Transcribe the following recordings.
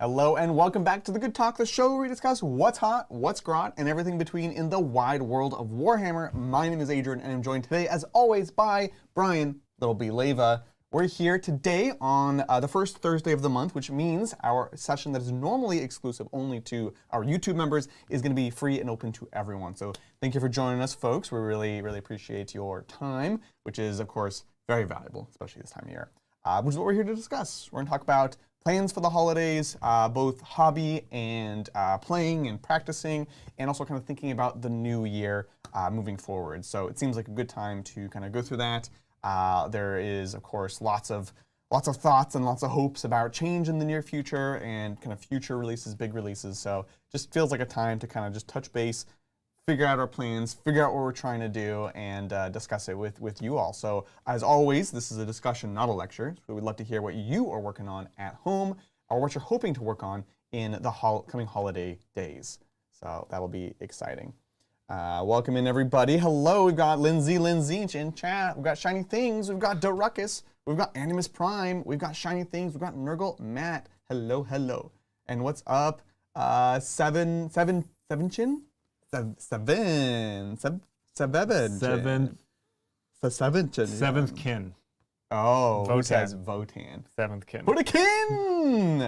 Hello and welcome back to The Good Talk, the show where we discuss what's hot, what's grot, and everything between in the wide world of Warhammer. My name is Adrian and I'm joined today, as always, by Brian, Little B Leva. We're here today on the first Thursday of the month, which means our session that is normally exclusive only to our YouTube members is going to be free and open to everyone. So thank you for joining us, folks. We really, really appreciate your time, which is, of course, very valuable, especially this time of year, which is what we're here to discuss. We're going to talk about plans for the holidays, both hobby and playing and practicing, and also kind of thinking about the new year moving forward. So it seems like a good time to kind of go through that. There is, of course, lots of thoughts and lots of hopes about change in the near future and kind of future releases, big releases. So just feels like a time to kind of just touch base, figure out our plans, figure out what we're trying to do, and discuss it with you all. So as always, this is a discussion, not a lecture. So we'd love to hear what you are working on at home or what you're hoping to work on in the coming holiday days. So that'll be exciting. Welcome in, everybody. Hello, we've got Lindsay in chat. We've got Shiny Things. We've got Daruckus. We've got Animus Prime. We've got Shiny Things. We've got Nurgle Matt. Hello. And what's up? Seven Chin? Seventh kin. Oh, who Votan. says Votan? Seventh kin. Put a kin!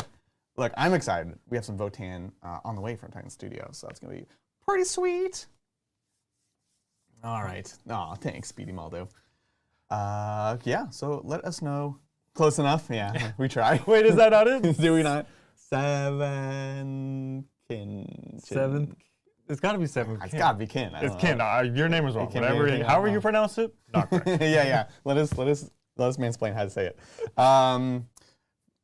Look, I'm excited. We have some Votan on the way from Titan Studio, so that's going to be pretty sweet. All right. Aw, thanks, Speedy Maldo. Yeah, so let us know. Close enough? Yeah, we try. Wait, is that not it? Do we not? Seven kin. Seventh. It's got to be seventh. It's got to be kin. It's kin. Your name is wrong. Can be Whatever. anything However else. you pronounce it, not correct. yeah. Let us mansplain how to say it. I'm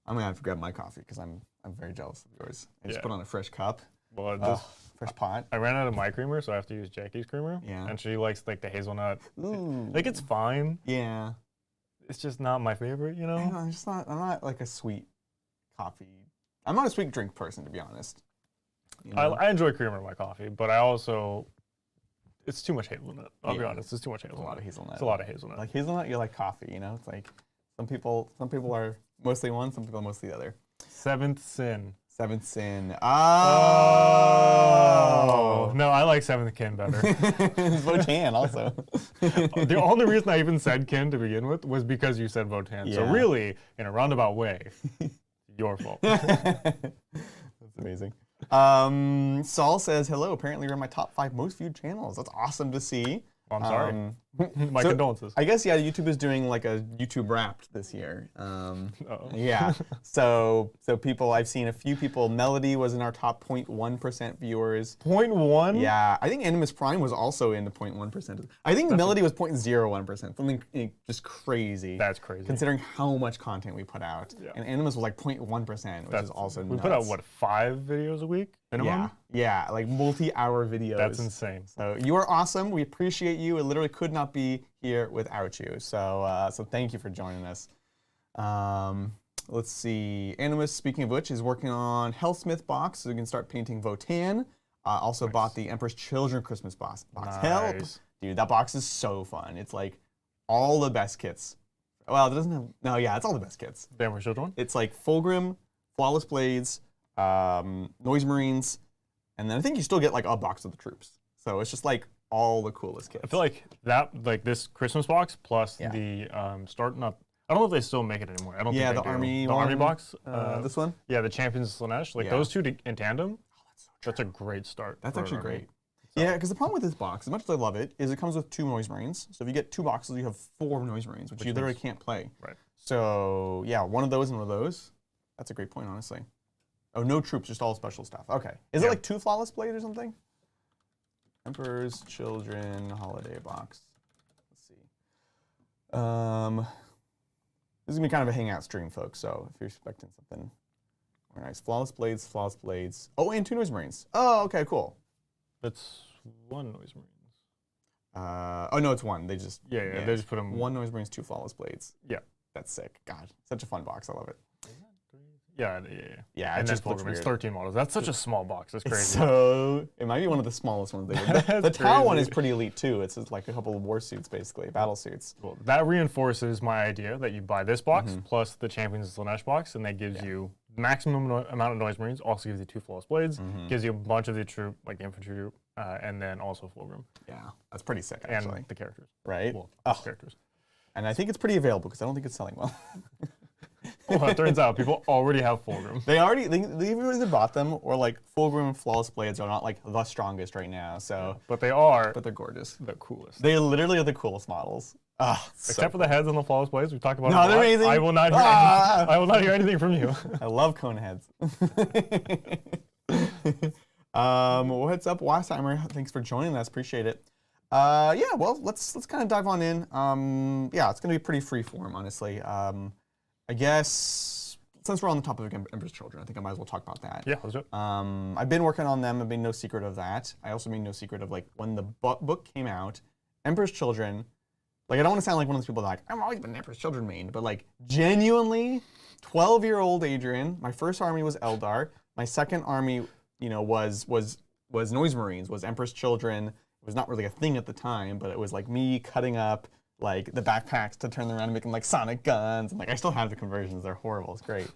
gonna have to grab my coffee because I'm very jealous of yours. I just put on a fresh cup. Well, Fresh pot. I ran out of my creamer, so I have to use Jackie's creamer. Yeah. And she likes like the hazelnut. Ooh. Like it's fine. Yeah. It's just not my favorite, you know. I know, I'm not like a sweet coffee. I'm not a sweet drink person, to be honest. You know? I enjoy creamer in my coffee, but I also, it's too much hazelnut. I'll be honest, it's too much hazelnut. A lot of hazelnut. It's a lot of hazelnut. Like hazelnut, you like coffee, you know? It's like some people are mostly one, some people are mostly the other. Seventh sin. Seventh sin. Oh. No, I like seventh kin better. Votan also. The only reason I even said kin to begin with was because you said Votan. Yeah. So really, in a roundabout way, your fault. That's amazing. Saul says, hello, apparently you're in my top 5 most viewed channels. That's awesome to see. Well, I'm sorry. My condolences. I guess, yeah, YouTube is doing like a YouTube Wrapped this year. Yeah. So people, I've seen a few people. Melody was in our top 0.1% viewers. 0.1? Yeah. I think Animus Prime was also in the 0.1%. I think Melody was 0.01%. Something just crazy. That's crazy. Considering how much content we put out. Yeah. And Animus was like 0.1%, which is also nuts. We put out, what, 5 videos a week minimum? Yeah, like multi-hour videos. That's insane. So you are awesome. We appreciate you. It literally could not be here without you. So so thank you for joining us. Let's see. Animus, speaking of which, is working on Hellsmith box, so we can start painting Votan. Also bought the Emperor's Children Christmas box. Nice. Help! Dude, that box is so fun. It's like all the best kits. Well, it doesn't have, no, yeah, it's all the best kits. The Emperor's Children? It's like Fulgrim, Flawless Blades, Noise Marines, and then I think you still get like a box of the troops. So it's just like all the coolest kits. I feel like that, like this Christmas box plus the I don't know if they still make it anymore. I don't think they the do. army The army box. This one? Yeah, the Champions of Slanesh. Like those two in tandem. That's a great start. That's actually great. So. Yeah, because the problem with this box, as much as I love it, is it comes with 2 Noise Marines. So if you get 2 boxes, you have 4 Noise Marines, which you literally can't play. Right. So yeah, one of those and one of those. That's a great point, honestly. Oh, no troops, just all special stuff. Okay. Is it like 2 Flawless Blades or something? Emperor's Children Holiday Box. Let's see. This is going to be kind of a hangout stream, folks, so if you're expecting something very nice. Flawless Blades, Flawless Blades. Oh, and 2 Noise Marines. Oh, okay, cool. That's 1 Noise Marines. Oh, no, it's 1. They just... Yeah, they just put them... 1 Noise Marines, 2 Flawless Blades. Yeah. That's sick. God, such a fun box. I love it. Yeah. Yeah, and it just looks looks weird. weird. It's 13 models. That's such a small box. That's crazy. So it might be one of the smallest ones they did. The Tau one is pretty elite too. It's just like a couple of war suits, basically, battle suits. Well, that reinforces my idea that you buy this box plus the Champions of Slanesh box, and that gives you maximum amount of noise marines also gives you 2 flawless blades, gives you a bunch of the troop, like the infantry troop, and then also Fulgrim. Yeah, that's pretty sick, actually. And the characters. Right? Well, characters. And I think it's pretty available because I don't think it's selling well. Well, it turns out people already have Fulgrim. They either bought them or like Fulgrim and flawless blades are not like the strongest right now. So, But they're gorgeous. the coolest. They literally are the coolest models. Except for the heads on the flawless blades, we talked about. No, it they're amazing. I will not hear. I will not hear anything from you. I love cone heads. What's up, Wassheimer? Thanks for joining us. Appreciate it. Yeah, well, let's kind of dive on in. Yeah, it's gonna be pretty free form, honestly. I guess since we're on the topic of Emperor's Children, I think I might as well talk about that. Yeah, let's do it. I've been working on them. I've made no secret of that. I also made no secret of like when the book came out, Emperor's Children. Like, I don't want to sound like one of those people that like, I've always been Emperor's Children main, but like, genuinely, 12-year-old Adrian, my first army was Eldar. My second army, you know, was Noise Marines, was Emperor's Children. It was not really a thing at the time, but it was like me cutting up like the backpacks to turn them around and make them like sonic guns. And like, I still have the conversions. They're horrible. It's great.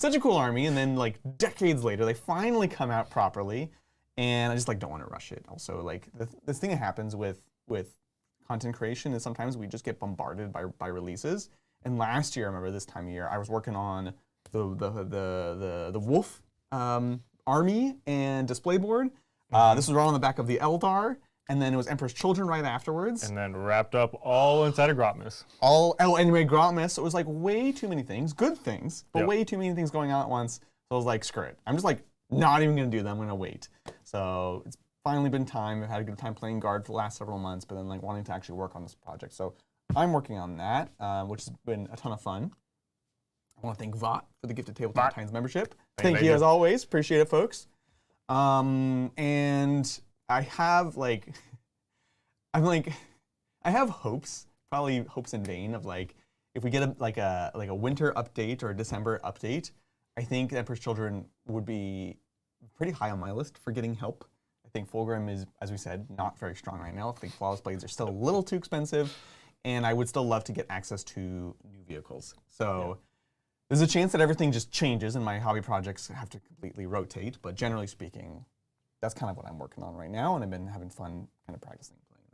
Such a cool army. And then like decades later, they finally come out properly. And I just like don't want to rush it. Also, like this thing that happens with content creation is sometimes we just get bombarded by releases. And last year, I remember this time of year, I was working on the Wolf army and display board. This was right on the back of the Eldar, and then it was Emperor's Children right afterwards. And then wrapped up all inside of Grotmus. Anyway, Grotmus. So it was like way too many things, good things, but way too many things going on at once. So I was like, screw it. I'm just like not even gonna do that. I'm gonna wait. So it's finally been time. I've had a good time playing Guard for the last several months, but then like wanting to actually work on this project. So I'm working on that, which has been a ton of fun. I want to thank Vought for the gifted Tabletop Times membership. Thank you as always. Appreciate it, folks. And I have like, I have hopes, probably hopes in vain of like, if we get a winter update or a December update, I think Emperor's Children would be pretty high on my list for getting help. I think Fulgrim is, as we said, not very strong right now. I think Flawless Blades are still a little too expensive, and I would still love to get access to new vehicles. So there's a chance that everything just changes and my hobby projects have to completely rotate, but generally speaking, that's kind of what I'm working on right now, and I've been having fun kind of practicing playing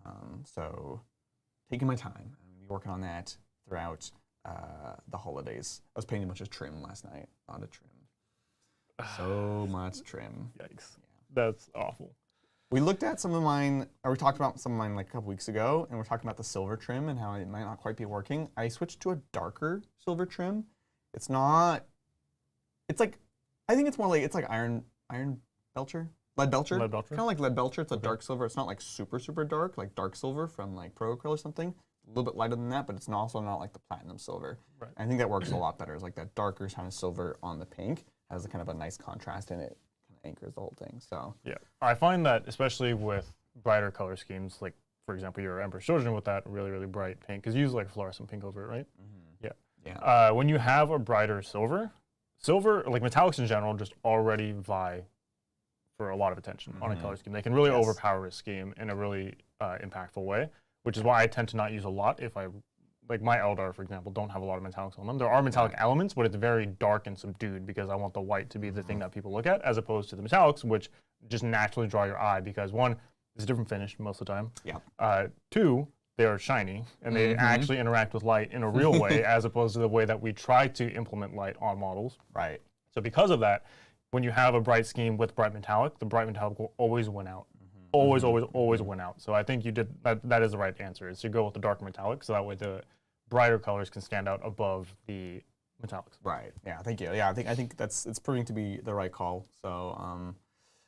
them. So taking my time. I'm going to be working on that throughout the holidays. I was painting a bunch of trim last night. A lot of trim. So much trim. Yikes. That's awful. We looked at some of mine, or we talked about some of mine like a couple weeks ago, and we're talking about the silver trim and how it might not quite be working. I switched to a darker silver trim. It's not, it's like, I think it's more like, it's like iron belcher? Lead belcher? Lead belcher. Kind of like lead belcher. It's a dark silver. It's not like super, super dark, like dark silver from like Pro Acryl or something. A little bit lighter than that, but it's also not like the platinum silver. Right. I think that works a lot better. It's like that darker kind of silver on the pink has a kind of a nice contrast in it. Anchors the whole thing. So yeah, I find that especially with brighter color schemes, like for example your Emperor's Children with that really, really bright pink, because you use like fluorescent pink over it, right? Yeah. When you have a brighter silver, like metallics in general, just already vie for a lot of attention on a color scheme. They can really overpower a scheme in a really impactful way, which is why I tend to not use a lot. If I like my Eldar, for example, don't have a lot of metallics on them. There are metallic elements, but it's very dark and subdued because I want the white to be the thing that people look at, as opposed to the metallics, which just naturally draw your eye because one, it's a different finish most of the time. Yeah. Two, they are shiny and they actually interact with light in a real way, as opposed to the way that we try to implement light on models. Right. So because of that, when you have a bright scheme with bright metallic, the bright metallic will always win out. Always win out. So I think you did that is the right answer, is to go with the darker metallic, so that way the brighter colors can stand out above the metallics. Right. Yeah. Thank you. Yeah. I think it's proving to be the right call. So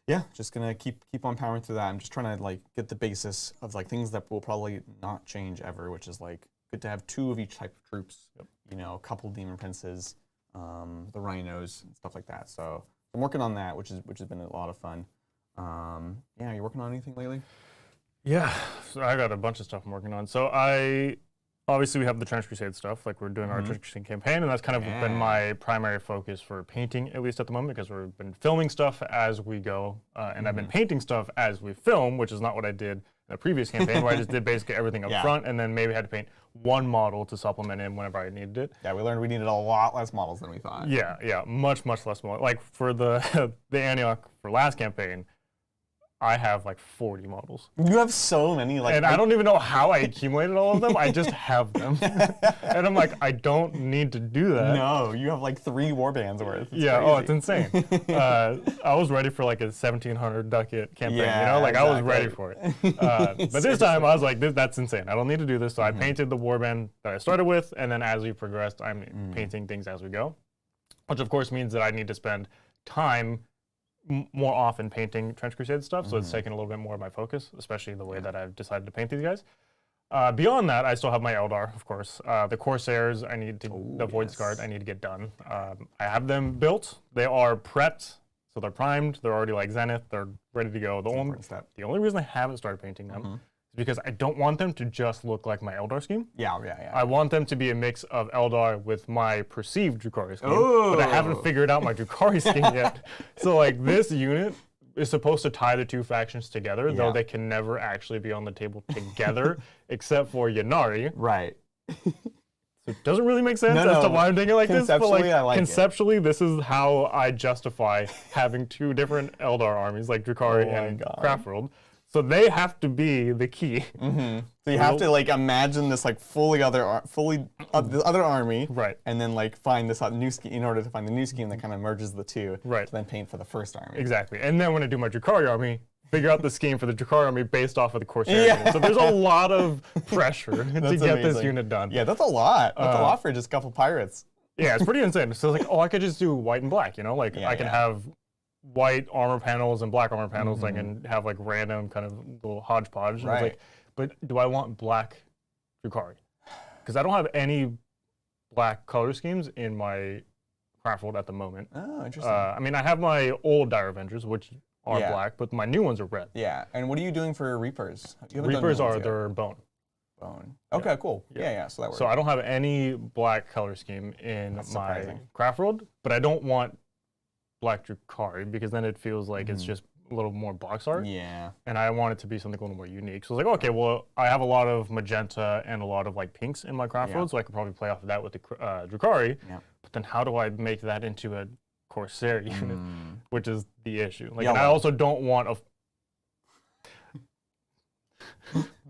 yeah, just gonna keep on powering through that. I'm just trying to like get the basis of like things that will probably not change ever, which is like good to have 2 of each type of troops. You know, a couple demon princes, the rhinos, and stuff like that. So I'm working on that, which has been a lot of fun. Yeah, you working on anything lately? Yeah, so I got a bunch of stuff I'm working on. So obviously we have the Trench Crusade stuff, like we're doing our Trench Crusade campaign, and that's kind of been my primary focus for painting, at least at the moment, because we've been filming stuff as we go, and I've been painting stuff as we film, which is not what I did in the previous campaign, where I just did basically everything up front, and then maybe had to paint one model to supplement in whenever I needed it. Yeah, we learned we needed a lot less models than we thought. Yeah, much less models. Like for the the Antioch for last campaign, I have like 40 models. You have so many, like, and I don't even know how I accumulated all of them. I just have them. And I'm like, I don't need to do that. No, you have like 3 warbands worth. It's yeah, crazy. oh, it's insane. I was ready for like a 1,700 ducat campaign, Yeah, you know? Like exactly. I was ready for it. But this time I was like, that's insane. I don't need to do this. So I painted the warband that I started with, and then as we progressed, I'm painting things as we go. Which of course means that I need to spend time more often painting Trench Crusade stuff, so it's taking a little bit more of my focus, especially the way that I've decided to paint these guys. Beyond that, I still have my Eldar, of course. The Corsairs, I need to, the Void Scarred, I need to get done. I have them built. They are prepped, so they're primed. They're already like Zenith. They're ready to go. The only reason I haven't started painting them is because I don't want them to just look like my Eldar scheme. Yeah. I want them to be a mix of Eldar with my perceived Drukhari scheme, but I haven't figured out my Drukhari scheme yet. So like this unit is supposed to tie the 2 factions together, though they can never actually be on the table together, except for Ynnari. Right. So it doesn't really make sense as to why I'm thinking like this, but like I like conceptually, this is how I justify having 2 different Eldar armies, like Drukhari and Craftworld. So they have to be the key. So you have to like imagine this like the other army, right? And then like find this new scheme in order to find the new scheme that kind of merges the 2, right? To then paint for the first army. Exactly. And then when I do my Drukhari army, figure out the scheme for the Drukhari army based off of the Corsair unit. So there's a lot of pressure to get this unit done. Yeah, that's a lot. That's a lot for just a couple pirates. Yeah, it's pretty insane. So it's like, I could just do white and black, you know? Like I can have white armor panels and black armor panels. I can have like random kind of little hodgepodge. And I was like, but do I want black Drukhari? Because I don't have any black color schemes in my Craftworld at the moment. Oh, interesting. I mean, I have my old Dire Avengers, which are black, but my new ones are red. Yeah, and what are you doing for Reapers? Reapers are their bone. Okay, cool. Yeah, so that works. So I don't have any black color scheme in my Craftworld, but I don't want black Drukhari because then it feels like it's just a little more box art. Yeah. And I want it to be something a little more unique. So I was like, okay, well, I have a lot of magenta and a lot of like pinks in my Craftworld, so I could probably play off of that with the Drukhari. Yeah. But then how do I make that into a Corsair unit, which is the issue. Like, and I also don't want a...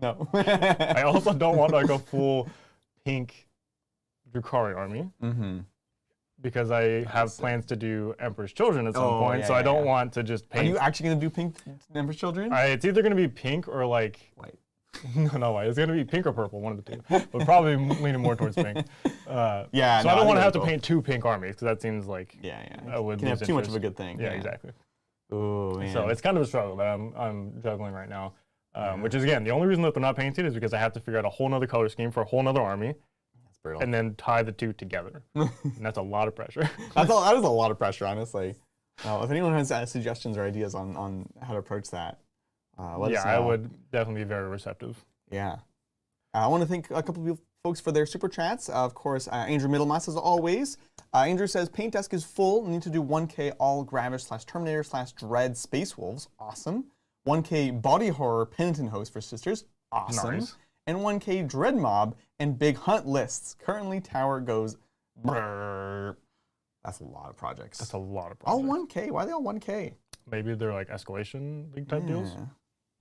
No. I also don't want like a full pink Drukhari army. Because I have plans to do Emperor's Children at some point, so I don't want to just paint. Are you actually going to do pink Emperor's Children? It's either going to be pink or like... White. No, white. It's going to be pink or purple, one of the 2. But probably leaning more towards pink. Yeah. So I don't want to have to paint 2 pink armies, because that seems like... I would can have too much of a good thing. Yeah, exactly. Oh, man. So it's kind of a struggle that I'm juggling right now. Which is, again, the only reason that they're not painted is because I have to figure out a whole nother color scheme for a whole nother army. And then tie the 2 together. And that's a lot of pressure. That is a lot of pressure, honestly. If anyone has suggestions or ideas on how to approach that, let us know. I would definitely be very receptive. Yeah. I want to thank a couple of folks for their super chats. Of course, Andrew Middlemass, as always. Andrew says, paint desk is full. Need to do 1K all Gravish/Terminator/Dread Space Wolves. Awesome. 1K body horror penitent host for sisters. Awesome. Nice. And 1K Dread Mob and Big Hunt lists. Currently, Tower goes brrr. That's a lot of projects. That's a lot of projects. All 1K? Why are they all 1K? Maybe they're like Escalation League type deals?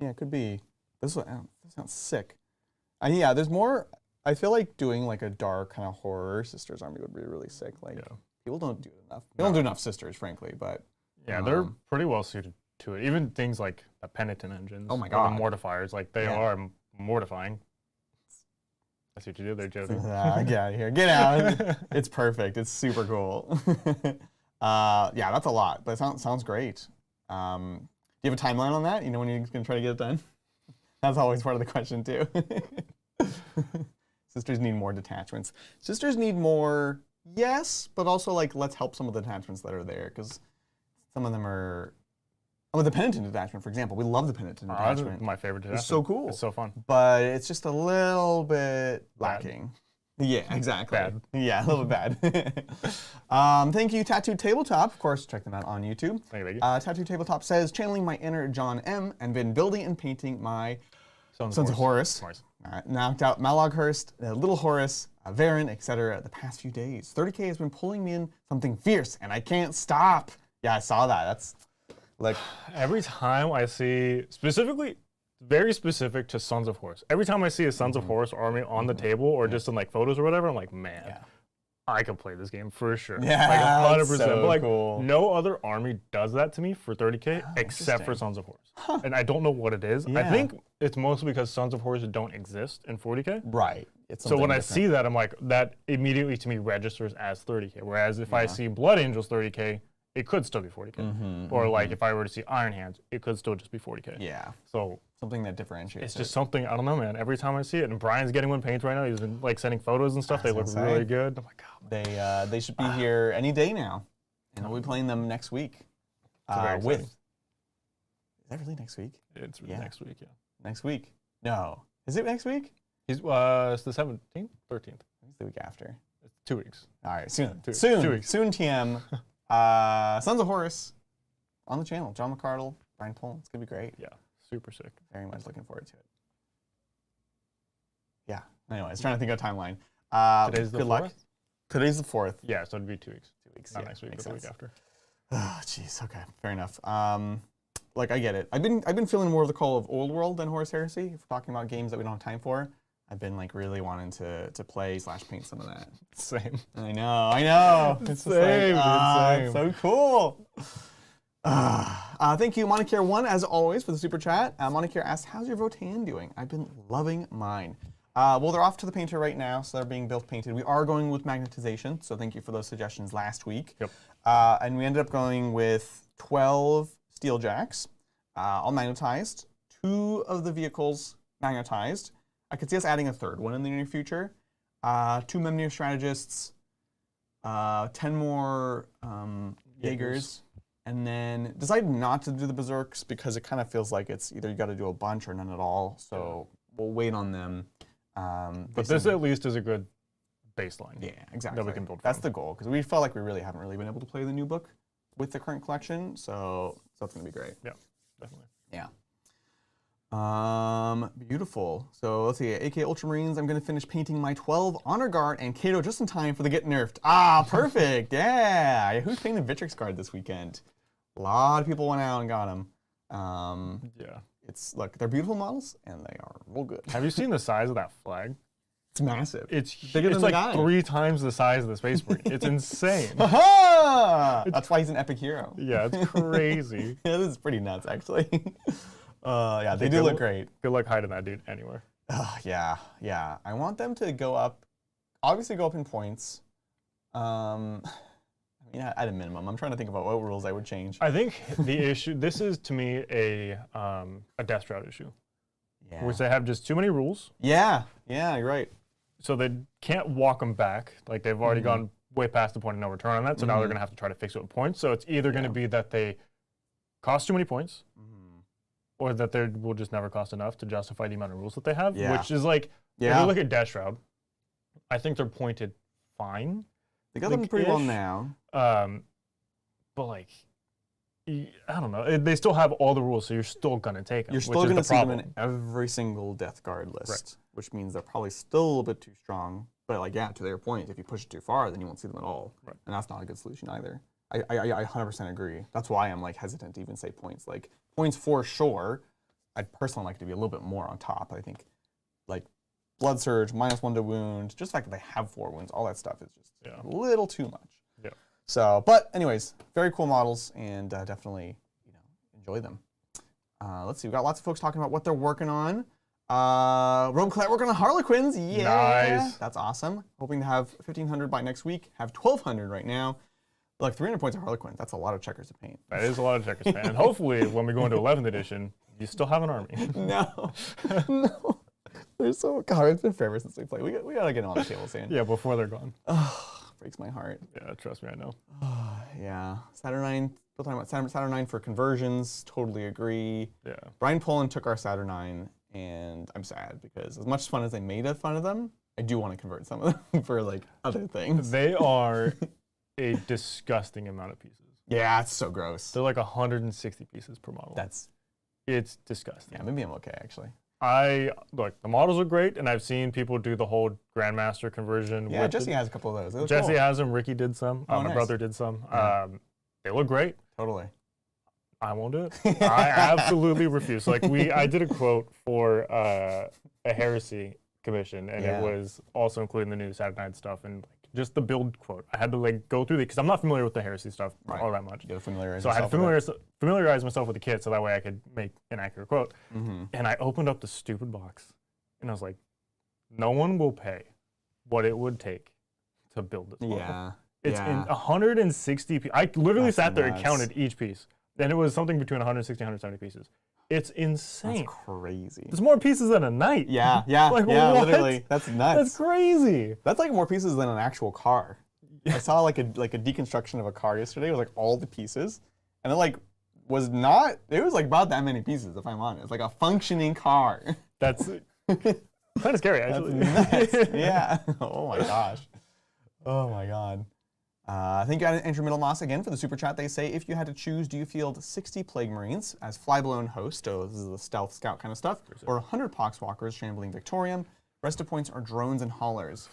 Yeah, it could be. This sounds sick. Yeah, there's more. I feel like doing like a dark kind of horror sisters army would be really sick. Like, people don't do it enough. They don't do enough sisters, frankly, but... Yeah, they're pretty well suited to it. Even things like the Penitent engines. Oh my god. The Mortifiers, like they are mortifying. That's what you do there, Jody. Get out of here. Get out. It's perfect. It's super cool. Yeah, that's a lot, but it sounds great. Do you have a timeline on that? You know when you're going to try to get it done? That's always part of the question, too. Sisters need more detachments. Sisters need more, yes, but also, like, let's help some of the detachments that are there, because some of them are... Oh, the Penitent detachment, for example. We love the Penitent detachment. That's my favorite detachment. It's so cool. It's so fun. But it's just a little bit lacking. Yeah, exactly. Bad. Yeah, a little bit bad. Thank you, Tattooed Tabletop. Of course, check them out on YouTube. Thank you. Tattooed Tabletop says, channeling my inner John M. and been building and painting my Sons of Horus. knocked out Malaghurst, Little Horus, Varen, etc. the past few days. 30K has been pulling me in something fierce, and I can't stop. Yeah, I saw that. That's like every time I see, specifically, very specific to Sons of Horus. Every time I see a Sons of Horus army on the table or just in like photos or whatever, I'm like, man, I could play this game for sure. Yeah, like 100%. so but like, cool. no other army does that to me for 30K except for Sons of Horus. And I don't know what it is. I think it's mostly because Sons of Horus don't exist in 40K. Right. So when I see that, I'm like, that immediately to me registers as 30K. Whereas if I see Blood Angels 30K, it could still be 40K. Or like if I were to see Iron Hands, it could still just be 40K. Yeah. So something that differentiates. It's just something, I don't know, man. Every time I see it, and Brian's getting one paint right now. He's been like sending photos and stuff. They look really good. I'm like, oh, they should be here any day now, and we'll be playing them next week. With is that really next week? It's really next week, yeah. Next week? No, is it next week? It's the 17th, 13th. It's the week after. It's 2 weeks. All right, soon. 2 weeks. Soon. TM. Sons of Horus on the channel. John McCardle, Brian Poland. It's gonna be great. Yeah, super sick. Very much looking forward to it. Yeah. Anyways, trying to think of a timeline. Today's the 4th? Luck. Today's the 4th. Yeah, so it'd be 2 weeks. 2 weeks. Not next week, but the week after. Oh, jeez. Okay, fair enough. Like I get it. I've been feeling more of the call of Old World than Horus Heresy. If we're talking about games that we don't have time for, I've been like really wanting to play / paint some of that. Same. I know. It's same. It's so cool. Thank you, Monicare1, as always, for the super chat. Monicare asks, how's your Votan doing? I've been loving mine. Well, they're off to the painter right now, so they're being built painted. We are going with magnetization, so thank you for those suggestions last week. Yep. And we ended up going with 12 steel jacks, all magnetized, 2 of the vehicles magnetized. I could see us adding a 3rd one in the near future. 2 Memnir strategists, 10 more Jaegers. And then decided not to do the Berserks because it kind of feels like it's either you got to do a bunch or none at all. So we'll wait on them. But this at least is a good baseline. Yeah, exactly. That we can build from. That's the goal because we felt like we really haven't been able to play the new book with the current collection. So that's going to be great. Yeah, definitely. Yeah. Beautiful. So let's see. AK Ultramarines. I'm going to finish painting my 12 Honor Guard and Kato just in time for the Get Nerfed. Perfect. Yeah. Who's painting Vitrix Guard this weekend? A lot of people went out and got them. Yeah. Look, they're beautiful models and they are real good. Have you seen the size of that flag? It's massive. It's bigger than the like guy. 3 times the size of the Space Marine. It's insane. That's why he's an epic hero. Yeah, it's crazy. Yeah, this is pretty nuts, actually. Yeah, they do look great. Good luck hiding that dude anywhere. Yeah. I want them to go up, obviously go up in points. At a minimum. I'm trying to think about what rules I would change. I think the issue, this is to me a Death Shroud issue. Yeah. Which they have just too many rules. Yeah, you're right. So they can't walk them back. Like they've already gone way past the point of no return on that. So now they're going to have to try to fix it with points. So it's either going to be that they cost too many points or that they will just never cost enough to justify the amount of rules that they have. Which is like, if you look at Death Shroud, I think they're pointed fine. They got them pretty well now. But like, I don't know. They still have all the rules, so you're still going to take them. You're still going to see them in every single Death Guard list, which means they're probably still a little bit too strong. But like, yeah, to their point, if you push it too far, then you won't see them at all. Right. And that's not a good solution either. I 100% agree. That's why I'm like hesitant to even say points. Like points for sure. I'd personally like to be a little bit more on top. I think like Blood Surge, -1 to wound, just the fact that they have 4 wounds, all that stuff is just a little too much. Yeah. So, but anyways, very cool models and definitely enjoy them. Let's see, we've got lots of folks talking about what they're working on. Rome Colette working on Harlequins. Yeah. Nice. That's awesome. Hoping to have 1,500 by next week. Have 1,200 right now. Like 300 points of Harlequins. That's a lot of checkers to paint. That is a lot of checkers to paint. And hopefully when we go into 11th edition, you still have an army. No. They're so, God, it's been forever since we played. We got to get them on the table soon. Yeah, before they're gone. Breaks my heart. Yeah, trust me, I know. Yeah. Saturnine, still talking about Saturnine for conversions. Totally agree. Yeah. Brian Poland took our Saturnine, and I'm sad because as much fun as they made fun of them, I do want to convert some of them for like other things. They are a disgusting amount of pieces. Yeah, it's so gross. They're like 160 pieces per model. It's disgusting. Yeah, maybe I'm okay actually. Look, the models are great, and I've seen people do the whole Grandmaster conversion. Yeah, Jesse has a couple of those. Jesse cool. has them. Ricky did some. Oh, my nice. brother did some. Yeah. They look great. Totally. I won't do it. I absolutely refuse. Like I did a quote for a heresy commission, and it was also including the new Saturday Night stuff and like, just the build quote. I had to like go through because I'm not familiar with the heresy stuff all that much. You gotta familiarize so I had to familiarize myself with the kit so that way I could make an accurate quote. And I opened up the stupid box, and I was like, no one will pay what it would take to build this model. Yeah. It's in 160 pieces. I literally sat there and counted each piece. And it was something between 160 and 170 pieces. It's insane. That's crazy. There's more pieces than a knight. Yeah, like, what? literally. That's nuts. That's crazy. That's like more pieces than an actual car. I saw like a deconstruction of a car yesterday with like all the pieces. And it like was not, it was like about that many pieces if I'm honest. Like a functioning car. That's kind of scary actually. That's nuts. Yeah. Oh my gosh. Oh my God. I think you got Andrew Middlemoss again for the super chat. They say, if you had to choose, do you field 60 Plague Marines as Flyblown host, so this is the stealth scout kind of stuff, or 100 Poxwalkers shambling Victorium? Rest of points are drones and haulers.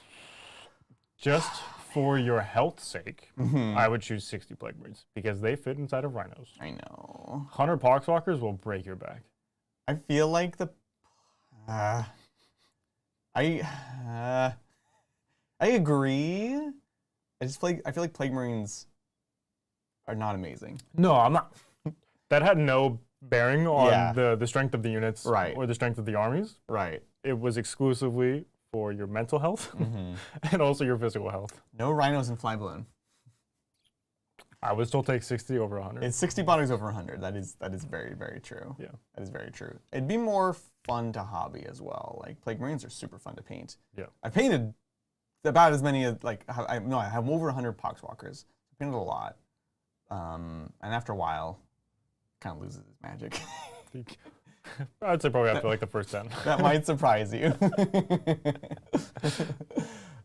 Just for your health's sake, I would choose 60 Plague Marines because they fit inside of rhinos. I know. 100 Poxwalkers will break your back. I feel like the... I agree. I feel like Plague Marines are not amazing. No, I'm not. That had no bearing on the strength of the units or the strength of the armies. Right. It was exclusively for your mental health and also your physical health. No rhinos in Flyblown. I would still take 60 over 100. It's 60 bodies over 100. That is very, very true. Yeah. That is very true. It'd be more fun to hobby as well. Like, Plague Marines are super fun to paint. Yeah. I painted about as many, like, I have over 100 Poxwalkers. I painted a lot. And after a while, it kind of loses its magic. I'd say probably after like the first 10. That might surprise you.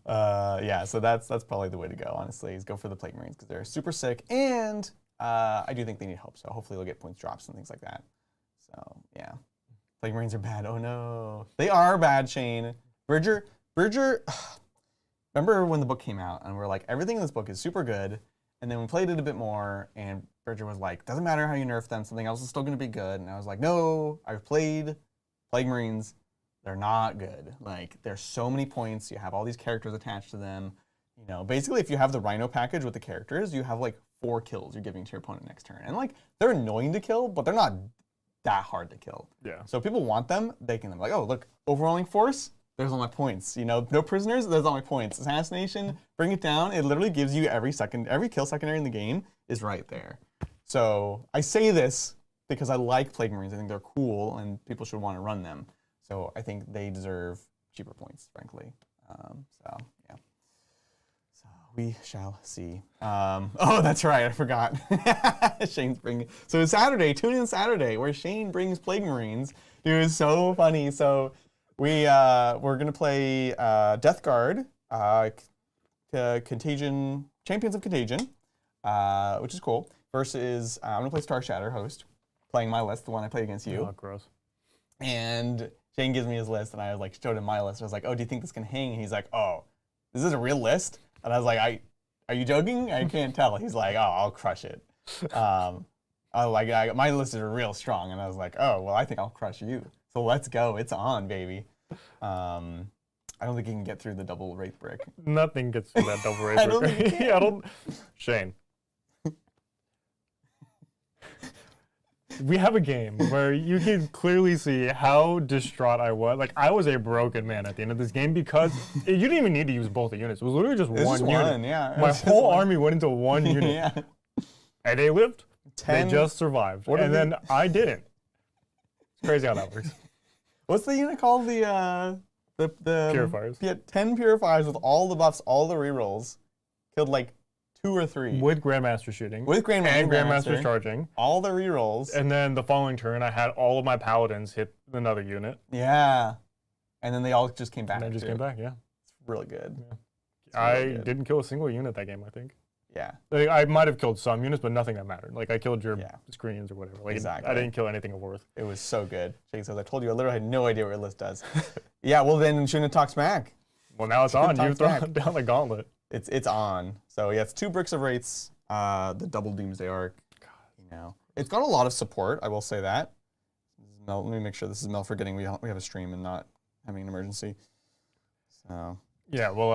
Yeah, so that's probably the way to go, honestly, is go for the Plague Marines because they're super sick, and I do think they need help, so hopefully they'll get points drops and things like that. So, yeah. Plague Marines are bad. Oh, no. They are bad, Shane. Bridger, remember when the book came out, and we're like, everything in this book is super good, and then we played it a bit more, and Bridger was like, doesn't matter how you nerf them, something else is still going to be good. And I was like, no, I've played Plague Marines. They're not good. Like, there's so many points. You have all these characters attached to them. You know, basically, if you have the Rhino package with the characters, you have like 4 kills you're giving to your opponent next turn. And like, they're annoying to kill, but they're not that hard to kill. Yeah. So if people want them, they can like, oh, look, overwhelming force, there's all my points. You know, no prisoners, there's all my points. Assassination, bring it down. It literally gives you every kill secondary in the game is right there. So I say this because I like Plague Marines. I think they're cool and people should want to run them. So I think they deserve cheaper points, frankly. So yeah. So we shall see. Oh, that's right. I forgot. Shane's bringing. So it's Saturday. Tune in Saturday where Shane brings Plague Marines. It was so funny. So we're gonna play Death Guard, Contagion, Champions of Contagion, which is cool. Versus I'm gonna play Star Shatter host, playing my list, the one I played against you. Oh, gross. And Shane gives me his list, and I was like, showed him my list. I was like, oh, do you think this can hang? And he's like, oh, this is a real list? And I was like, are you joking? I can't tell. He's like, oh, I'll crush it. My list is real strong. And I was like, oh, well, I think I'll crush you. So let's go. It's on, baby. I don't think he can get through the double Wraith Brick. Nothing gets through that double Wraith I don't think he can. Shane. We have a game where you can clearly see how distraught I was. Like, I was a broken man at the end of this game because you didn't even need to use both the units. It was literally just one unit. Yeah. My whole army went into one unit. Yeah. And they lived. 10. They just survived. And then I didn't. It's crazy how that works. What's the unit called? The Purifiers. Yeah, 10 Purifiers with all the buffs, all the rerolls. Killed like 2 or 3. With Grandmaster shooting. With Grandmaster charging. All the rerolls. And then the following turn, I had all of my paladins hit another unit. Yeah. And then they all just came back. And then just came back, yeah. It's really good. Yeah. I didn't kill a single unit that game, I think. Yeah. Like, I might have killed some units, but nothing that mattered. Like I killed your screens or whatever. Like Exactly. I didn't kill anything of worth. It was so good. Jake says, I told you, I literally had no idea what your list does. Yeah, well then shouldn't talk smack. Well, now it's on. You've thrown down the gauntlet. It's on. So yeah, it's 2 Bricks of Wraiths, the double Doomsday Arc. You know, it's got a lot of support. I will say that. Let me make sure this is Mel forgetting we have a stream and not having an emergency. So yeah, well,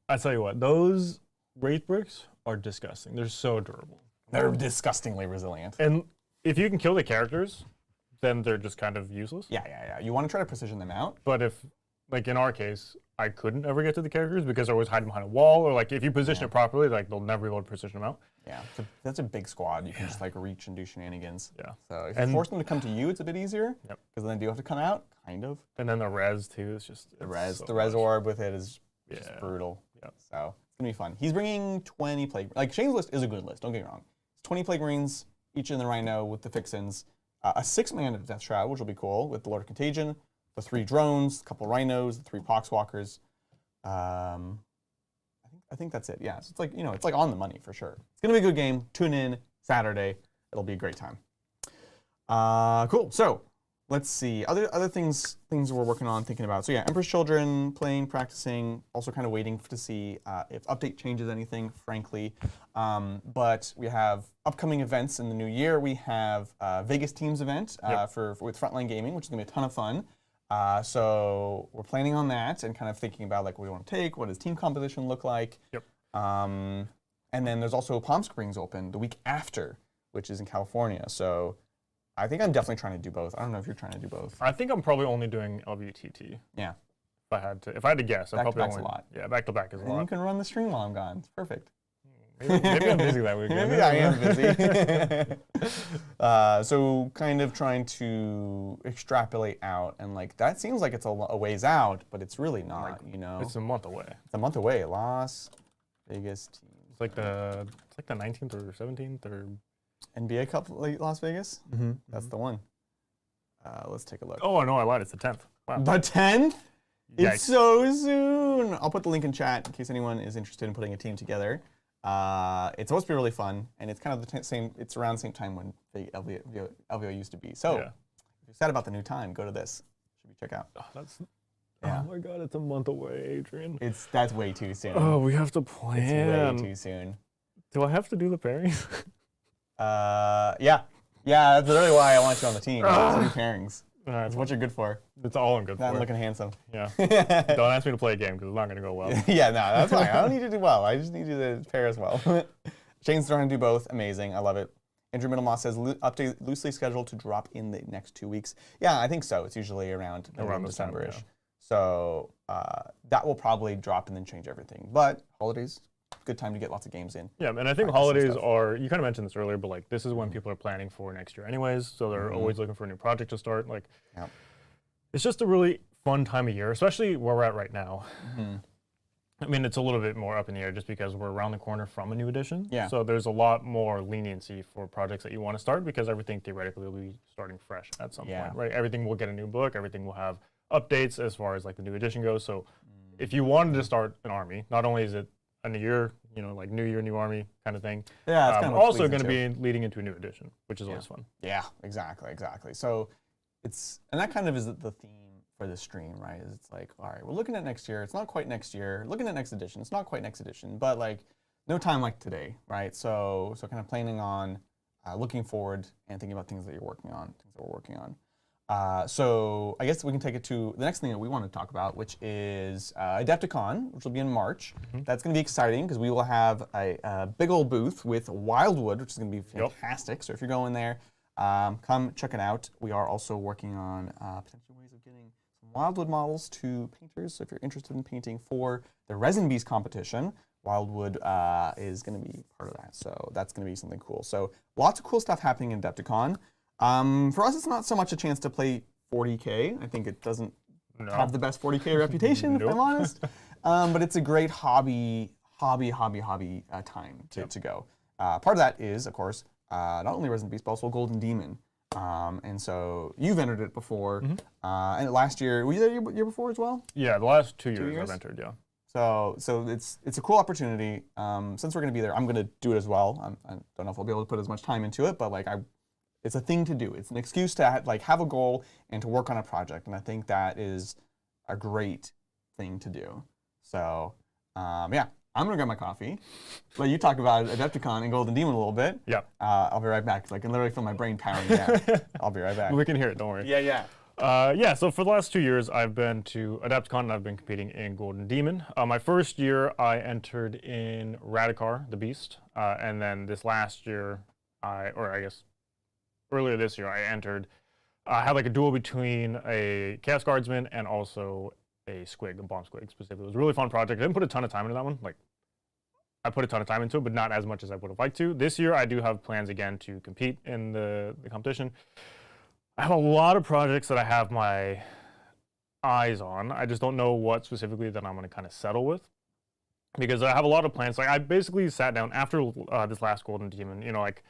I tell you what, those Wraith bricks are disgusting. They're so durable. They're disgustingly resilient. And if you can kill the characters, then they're just kind of useless. Yeah. You want to try to precision them out. But if, like in our case, I couldn't ever get to the characters because I always hide behind a wall, or like if you position it properly, like they'll never be able to precision them out. Yeah, that's a big squad. You can just like reach and do shenanigans. Yeah. So if you force them to come to you, it's a bit easier. Yep. Because then they do have to come out, kind of. And then the res too is just The res orb with it is just brutal. Yeah. So it's gonna be fun. He's bringing 20 plague. Like Shane's list is a good list. Don't get me wrong. It's 20 plague marines, each in the Rhino with the fixins, a 6-man Death Shroud, which will be cool with the Lord of Contagion, the 3 drones, a couple rhinos, the 3 poxwalkers. I think that's it. Yeah, so it's like, you know, it's like on the money for sure. It's gonna be a good game. Tune in Saturday. It'll be a great time. Cool. So let's see other things we're working on, thinking about. So yeah, Emperor's Children, playing, practicing. Also kind of waiting to see if update changes anything, frankly. But we have upcoming events in the new year. We have Vegas Teams event with Frontline Gaming, which is gonna be a ton of fun. So we're planning on that and kind of thinking about like what we want to take, what does team composition look like. Yep. And then there's also Palm Springs Open the week after, which is in California. So I think I'm definitely trying to do both. I don't know if you're trying to do both. I think I'm probably only doing LVTT. Yeah. If I had to guess, I'd probably Back-to-back's a lot. Yeah, back to back is a And lot. you can run the stream while I'm gone. It's perfect. Maybe I'm busy that weekend. Maybe I am busy. So kind of trying to extrapolate out, and like that seems like it's a ways out, but it's really not. You know, It's a month away. it's a month away. Las Vegas team. It's like the 19th or 17th or. NBA Cup Las Vegas. That's the one. Let's take a look. Oh no, I lied. It's the 10th. Wow. The 10th? Yikes. It's so soon. I'll put the link in chat in case anyone is interested in putting a team together. It's supposed to be really fun, and it's kind of the same. It's around the same time when the LVO used to be. So, if you're sad about the new time, go to this. Should we check out? Oh my god, it's a month away, Adrian. That's way too soon. Oh, we have to plan. It's way too soon. Do I have to do the pairings? Yeah. That's literally why I want you on the team. Three pairings. That's what you're good for. That's all I'm good for. Not looking handsome. Yeah. Don't ask me to play a game because it's not going to go well. Yeah, no, that's fine. I don't need you to do well. I just need you to pair as well. Shane's trying to do both. Amazing. I love it. Andrew Middlemoss says update loosely scheduled to drop in the next 2 weeks. Yeah, I think so. It's usually around December-ish. Yeah. So that will probably drop and then change everything. But holidays, good time to get lots of games in. Yeah, and I think holidays are, you kind of mentioned this earlier, but like this is when people are planning for next year anyways. So they're always looking for a new project to start. Like, it's just a really fun time of year, especially where we're at right now. I mean, it's a little bit more up in the air just because we're around the corner from a new edition. Yeah. So there's a lot more leniency for projects that you want to start because everything theoretically will be starting fresh at some point, right? Everything will get a new book. Everything will have updates as far as like the new edition goes. So if you wanted to start an army, not only is it a new year, you know, like new year, new army kind of thing. Yeah, it's kind of also going to be leading into a new edition, which is always fun. Yeah, exactly. So and that kind of is the theme for the stream, right? Is it's like, all right, we're looking at next year. It's not quite next year. Looking at next edition. It's not quite next edition, but like no time like today, right? So kind of planning on looking forward and thinking about things that you're working on, things that we're working on. So I guess we can take it to the next thing that we want to talk about, which is Adepticon, which will be in March. That's going to be exciting because we will have a big old booth with Wildwood, which is going to be fantastic. So if you're going there, come check it out. We are also working on potential ways of getting some Wildwood models to painters. So if you're interested in painting for the Resin Beast competition, Wildwood is going to be part of that. So that's going to be something cool. So lots of cool stuff happening in Adepticon. For us, it's not so much a chance to play 40K. I think it doesn't have the best 40K reputation, if I'm honest. But it's a great hobby time to go. Part of that is, of course, not only Resident Beast, but also Golden Demon. And so you've entered it before. And last year, were you there the year before as well? Yeah, the last 2 years I've entered, yeah. So it's a cool opportunity. Since we're gonna be there, I'm gonna do it as well. I don't know if I'll be able to put as much time into it, but like it's a thing to do. It's an excuse to have a goal and to work on a project, and I think that is a great thing to do. So yeah, I'm gonna grab my coffee. Let you talk about Adepticon and Golden Demon a little bit. Yeah. I'll be right back because I can literally feel my brain powering down. I'll be right back. We can hear it. Don't worry. Yeah. Yeah, so for the last 2 years, I've been to Adepticon and I've been competing in Golden Demon. My first year, I entered in Radikar, the Beast, and then this last year, earlier this year, I entered. I had like a duel between a Chaos Guardsman and also a Squig, a Bomb Squig specifically. It was a really fun project. I didn't put a ton of time into that one. Like, I put a ton of time into it, but not as much as I would have liked to. This year, I do have plans again to compete in the competition. I have a lot of projects that I have my eyes on. I just don't know what specifically that I'm going to kind of settle with, because I have a lot of plans. Like, I basically sat down after this last Golden Demon, you know, like,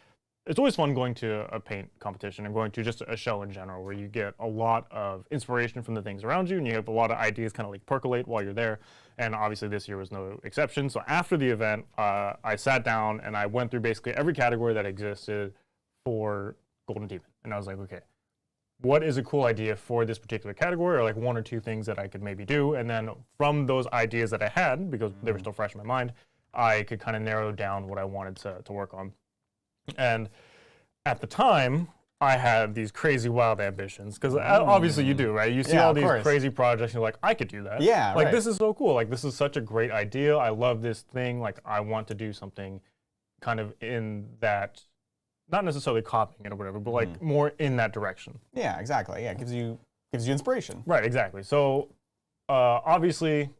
it's always fun going to a paint competition and going to just a show in general where you get a lot of inspiration from the things around you and you have a lot of ideas kind of like percolate while you're there. And obviously this year was no exception. So after the event, I sat down and I went through basically every category that existed for Golden Demon. And I was like, okay, what is a cool idea for this particular category, or like 1 or 2 things that I could maybe do? And then from those ideas that I had, because they were still fresh in my mind, I could kind of narrow down what I wanted to work on. And at the time, I had these crazy wild ambitions, because obviously you do, right? You see all these crazy projects, and you're like, I could do that. Yeah, like, this is so cool. Like, this is such a great idea. I love this thing. Like, I want to do something kind of in that, not necessarily copying it or whatever, but like more in that direction. Yeah, exactly. Yeah, it gives you inspiration. Right, exactly. So obviously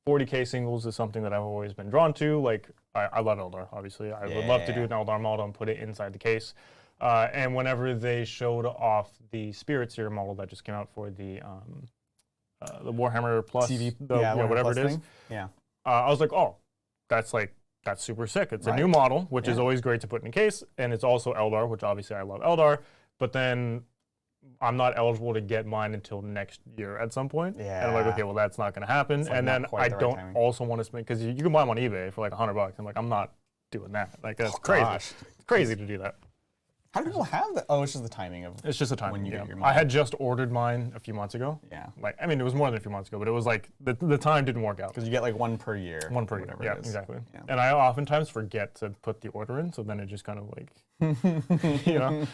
40K singles is something that I've always been drawn to. Like, I love Eldar, obviously. I would love to do an Eldar model and put it inside the case. And whenever they showed off the Spirit Seer model that just came out for the Warhammer Plus, TV, whatever it is, I was like, oh, that's super sick. It's a new model, which is always great to put in a case, and it's also Eldar, which obviously I love Eldar, but then I'm not eligible to get mine until next year at some point. Yeah. And I'm like, okay, well, that's not going to happen. Like, and then I don't also want to spend, because you can buy them on eBay for like $100. I'm like, I'm not doing that. Like, that's crazy. Gosh. It's crazy to do that. How do people have that? Oh, it's just the timing of. It's just the timing. When you get your money. I had just ordered mine a few months ago. Yeah. Like, I mean, it was more than a few months ago, but it was like the time didn't work out. Because you get like 1 per year. 1 per year. Yeah, exactly. Yeah. And I oftentimes forget to put the order in, so then it just kind of like, you know.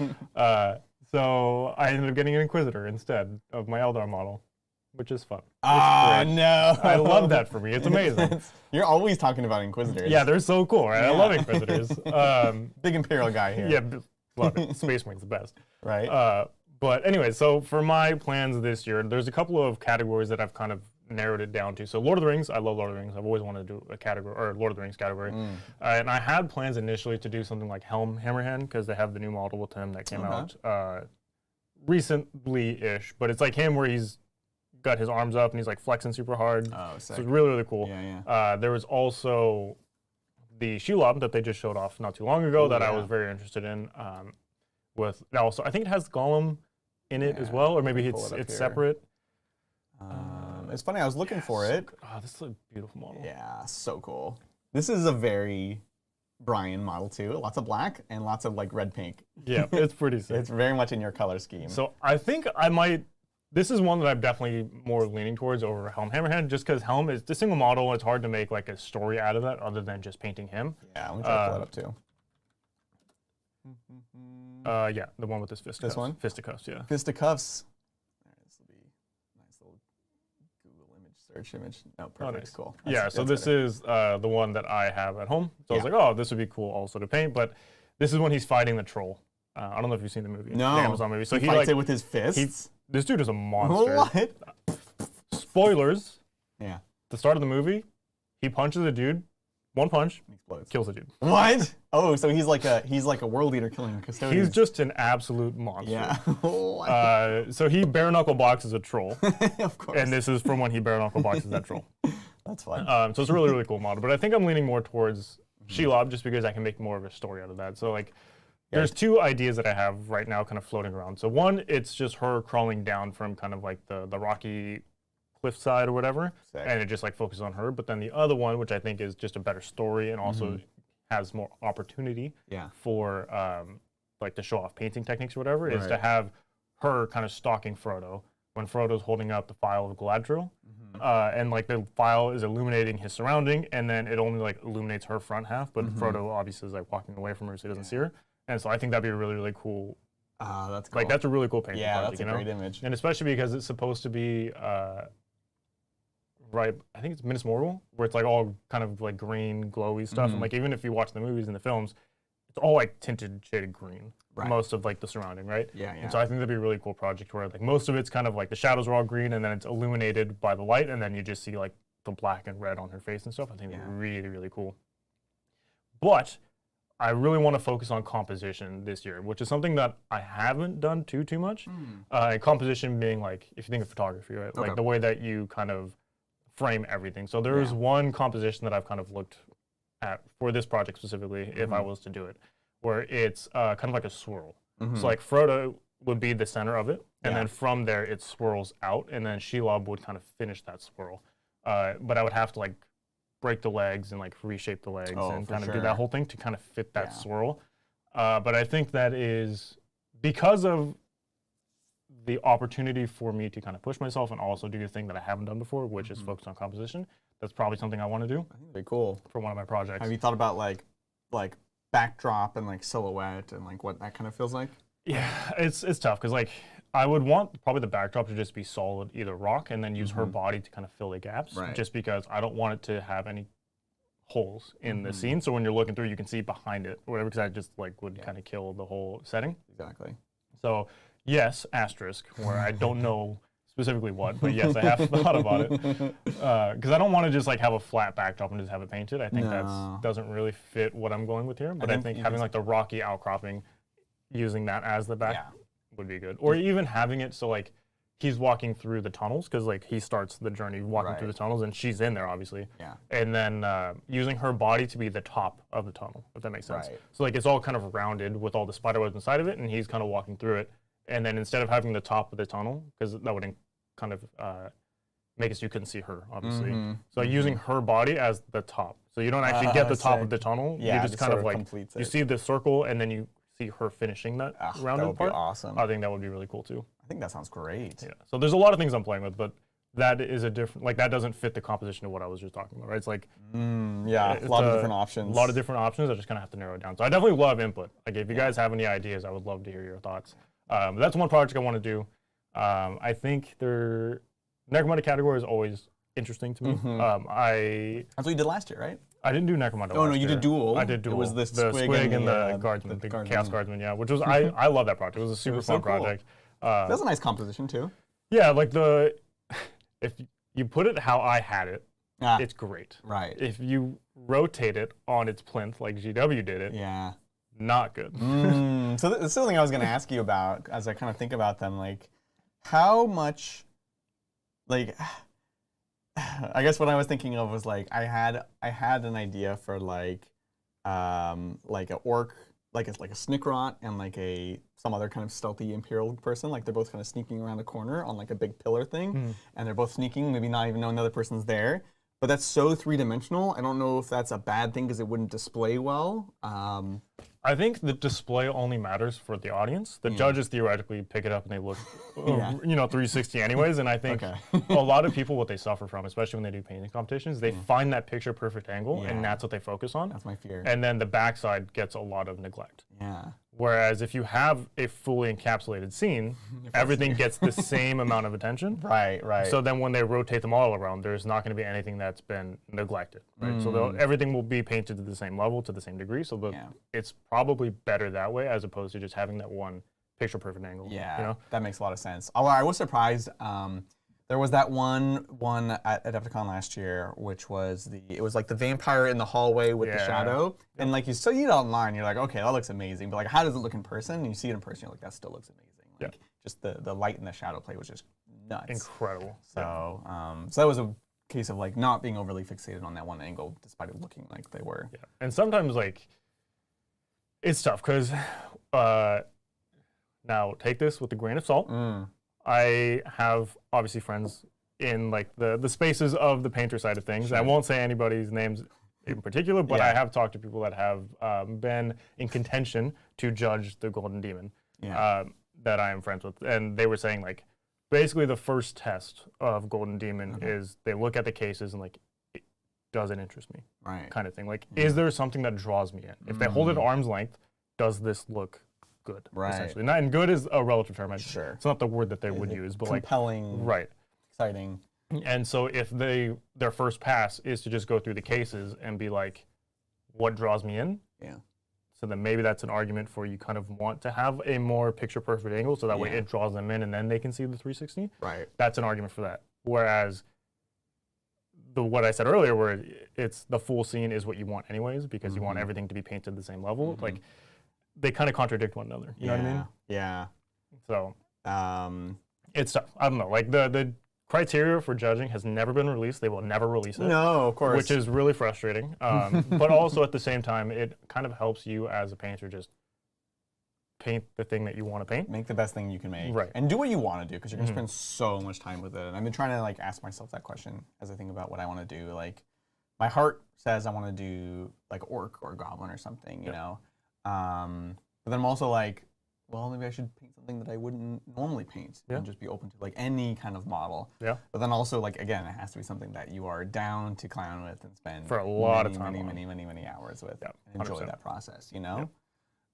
So I ended up getting an Inquisitor instead of my Eldar model, which is fun. Ah, no. I love that for me. It's amazing. You're always talking about Inquisitors. Yeah, they're so cool, right? Yeah. I love Inquisitors. Big Imperial guy here. Yeah, love it. Space Marine's the best. Right. But anyway, so for my plans this year, there's a couple of categories that I've kind of narrowed it down to. So Lord of the Rings, I love Lord of the Rings. I've always wanted to do a category, or Lord of the Rings category. And I had plans initially to do something like Helm Hammerhand, because they have the new model with him that came out recently-ish. But it's like him where he's got his arms up and he's like flexing super hard. Oh, sick. So it's really, really cool. Yeah. There was also the Shelob that they just showed off not too long ago that I was very interested in. With also, I think it has Gollum in it as well, or maybe it's separate. It's funny, I was looking for it. Oh, this is a beautiful model. Yeah, so cool. This is a very Brian model too. Lots of black and lots of like red pink. Yeah, it's pretty sick. It's very much in your color scheme. So I think I might, this is one that I'm definitely more leaning towards over Helm Hammerhand, just because Helm is the single model. It's hard to make like a story out of that other than just painting him. Yeah, let me try to pull it up too. Yeah, the one with this fisticuffs. This one? Fisticuffs, yeah. Fisticuffs. This will be a nice little Google image, search image. No, perfect, nice. Cool. Yeah, so this is the one that I have at home. So I was like, oh, this would be cool also to paint, but this is when he's fighting the troll. I don't know if you've seen the movie. No. The Amazon movie. So he fights it with his fists? This dude is a monster. What? Spoilers. Yeah. The start of the movie, he punches a dude, one punch, explodes. Kills a dude. What? Oh, so he's like a world eater killing custodians. He's just an absolute monster. Yeah. So he bare knuckle boxes a troll. Of course. And this is from when he bare knuckle boxes that troll. That's fun. So it's a really, really cool model. But I think I'm leaning more towards Shelob just because I can make more of a story out of that. So like, there's 2 ideas that I have right now kind of floating around. So one, it's just her crawling down from kind of like the rocky cliffside or whatever, Sick. and it just like focuses on her. But then the other one, which I think is just a better story and also has more opportunity for like to show off painting techniques or whatever, is to have her kind of stalking Frodo when Frodo's holding up the phial of Galadriel, and like the phial is illuminating his surrounding, and then it only like illuminates her front half, but Frodo obviously is like walking away from her so he doesn't see her. And so I think that'd be a really, really cool. That's cool. Like that's a really cool painting Yeah, project, that's a great image. And especially because it's supposed to be right. I think it's Minas Morgul, where it's like all kind of like green, glowy stuff, and like even if you watch the movies and the films, it's all like tinted shaded green. Most of like the surrounding, right? Yeah. And so I think that'd be a really cool project where like most of it's kind of like the shadows are all green and then it's illuminated by the light, and then you just see like the black and red on her face and stuff. I think that'd be really, really cool. But I really want to focus on composition this year, which is something that I haven't done too much. Composition being like, if you think of photography, right? Like the way that you kind of frame everything. So there is one composition that I've kind of looked at for this project specifically, if I was to do it, where it's kind of like a swirl. So like Frodo would be the center of it, and then from there it swirls out, and then Shelob would kind of finish that swirl. But I would have to like break the legs and like reshape the legs and kind of do that whole thing to kind of fit that swirl. But I think that is because of the opportunity for me to kind of push myself and also do the thing that I haven't done before, which is focus on composition. That's probably something I want to do. I think that'd be cool for one of my projects. Have you thought about like backdrop and like silhouette and like what that kind of feels like? Yeah, it's tough because like I would want probably the backdrop to just be solid, either rock, and then use her body to kind of fill the gaps. Just because I don't want it to have any holes in the scene. So when you're looking through, you can see behind it or whatever, because that just like would kind of kill the whole setting. Exactly. So yes, asterisk, where I don't know specifically what, but yes, I have thought about it. Because I don't want to just like have a flat backdrop and just have it painted. I think that doesn't really fit what I'm going with here. But I think having like the rocky outcropping, using that as the back would be good. Or even having it so like he's walking through the tunnels, because like he starts the journey walking through the tunnels and she's in there obviously. And then using her body to be the top of the tunnel, if that makes sense. So like it's all kind of rounded with all the spider webs inside of it, and he's kind of walking through it. And then instead of having the top of the tunnel, because that would kind of make it so you couldn't see her, obviously. So using her body as the top. So you don't actually get the top of the tunnel. You just kind of like, you see the circle and then you see her finishing that rounded part. That would be awesome. I think that would be really cool too. I think that sounds great. Yeah. So there's a lot of things I'm playing with, but that is a different, like that doesn't fit the composition of what I was just talking about, right? It's like, a lot of different options. A lot of different options. I just kind of have to narrow it down. So I definitely love input. Like if you guys have any ideas, I would love to hear your thoughts. That's one project I want to do. I think their Necromunda category is always interesting to me. That's what you did last year, right? I didn't do Necromunda Oh, no, you did Duel. I did Duel. It was the Squig and the Guardsman, the Chaos Guardsman, which was, I love that project. It was a super fun project. That's a nice composition too. Yeah, like if you put it how I had it, it's great. Right. If you rotate it on its plinth like GW did it, not good. So this is something I was going to ask you about as I kind of think about them. Like, how much, like, I guess what I was thinking of was like I had an idea for like an orc, like a Snickrot and like some other kind of stealthy Imperial person. Like they're both kind of sneaking around a corner on like a big pillar thing, and they're both sneaking, maybe not even knowing the other person's there. But that's so three-dimensional. I don't know if that's a bad thing because it wouldn't display well. I think the display only matters for the audience. The judges theoretically pick it up and they look, 360 anyways. And I think a lot of people, what they suffer from, especially when they do painting competitions, they find that picture perfect angle, and that's what they focus on. That's my fear. And then the backside gets a lot of neglect. Yeah. Whereas if you have a fully encapsulated scene, everything gets the same amount of attention. Right. So then when they rotate them all around, there's not going to be anything that's been neglected. Right. So everything will be painted to the same level, to the same degree. So it's probably better that way as opposed to just having that one picture perfect angle. Yeah, that makes a lot of sense. Although I was surprised. There was that one at Adepticon last year, which was it was like the vampire in the hallway with the shadow, and like you see it online, you're like, okay, that looks amazing, but like how does it look in person? And you see it in person, you're like, that still looks amazing. Like just the light and the shadow play was just nuts. Incredible. So so that was a case of like not being overly fixated on that one angle, despite it looking like they were. Yeah, and sometimes like it's tough because now take this with a grain of salt. I have obviously friends in like the spaces of the painter side of things. I won't say anybody's names in particular, but I have talked to people that have been in contention to judge the Golden Demon that I am friends with, and they were saying like basically the first test of Golden Demon is they look at the cases and like, does it interest me? Right. Kind of thing. Like, is there something that draws me in? If they hold it at arm's length, does this look good? Right. Essentially. And good is a relative term. Sure. It's not the word that they would use, but compelling, right. Exciting. And so if their first pass is to just go through the cases and be like, what draws me in? Yeah. So then maybe that's an argument for you kind of want to have a more picture perfect angle so that way it draws them in and then they can see the 360. Right. That's an argument for that. Whereas what I said earlier, where it's the full scene is what you want anyways, because you want everything to be painted the same level. Like they kind of contradict one another. You know what I mean? Yeah. So it's tough. I don't know. Like the criteria for judging has never been released. They will never release it. No, of course. Which is really frustrating. But also at the same time, it kind of helps you as a painter just paint the thing that you want to paint. Make the best thing you can make. Right. And do what you want to do, because you're going to spend so much time with it. And I've been trying to like ask myself that question as I think about what I want to do. Like my heart says I want to do like orc or goblin or something, you know? But then I'm also like, well, maybe I should paint something that I wouldn't normally paint and just be open to like any kind of model. Yeah. But then also like, again, it has to be something that you are down to clown with and spend for a lot of time many hours with and enjoy 100%. that process, you know?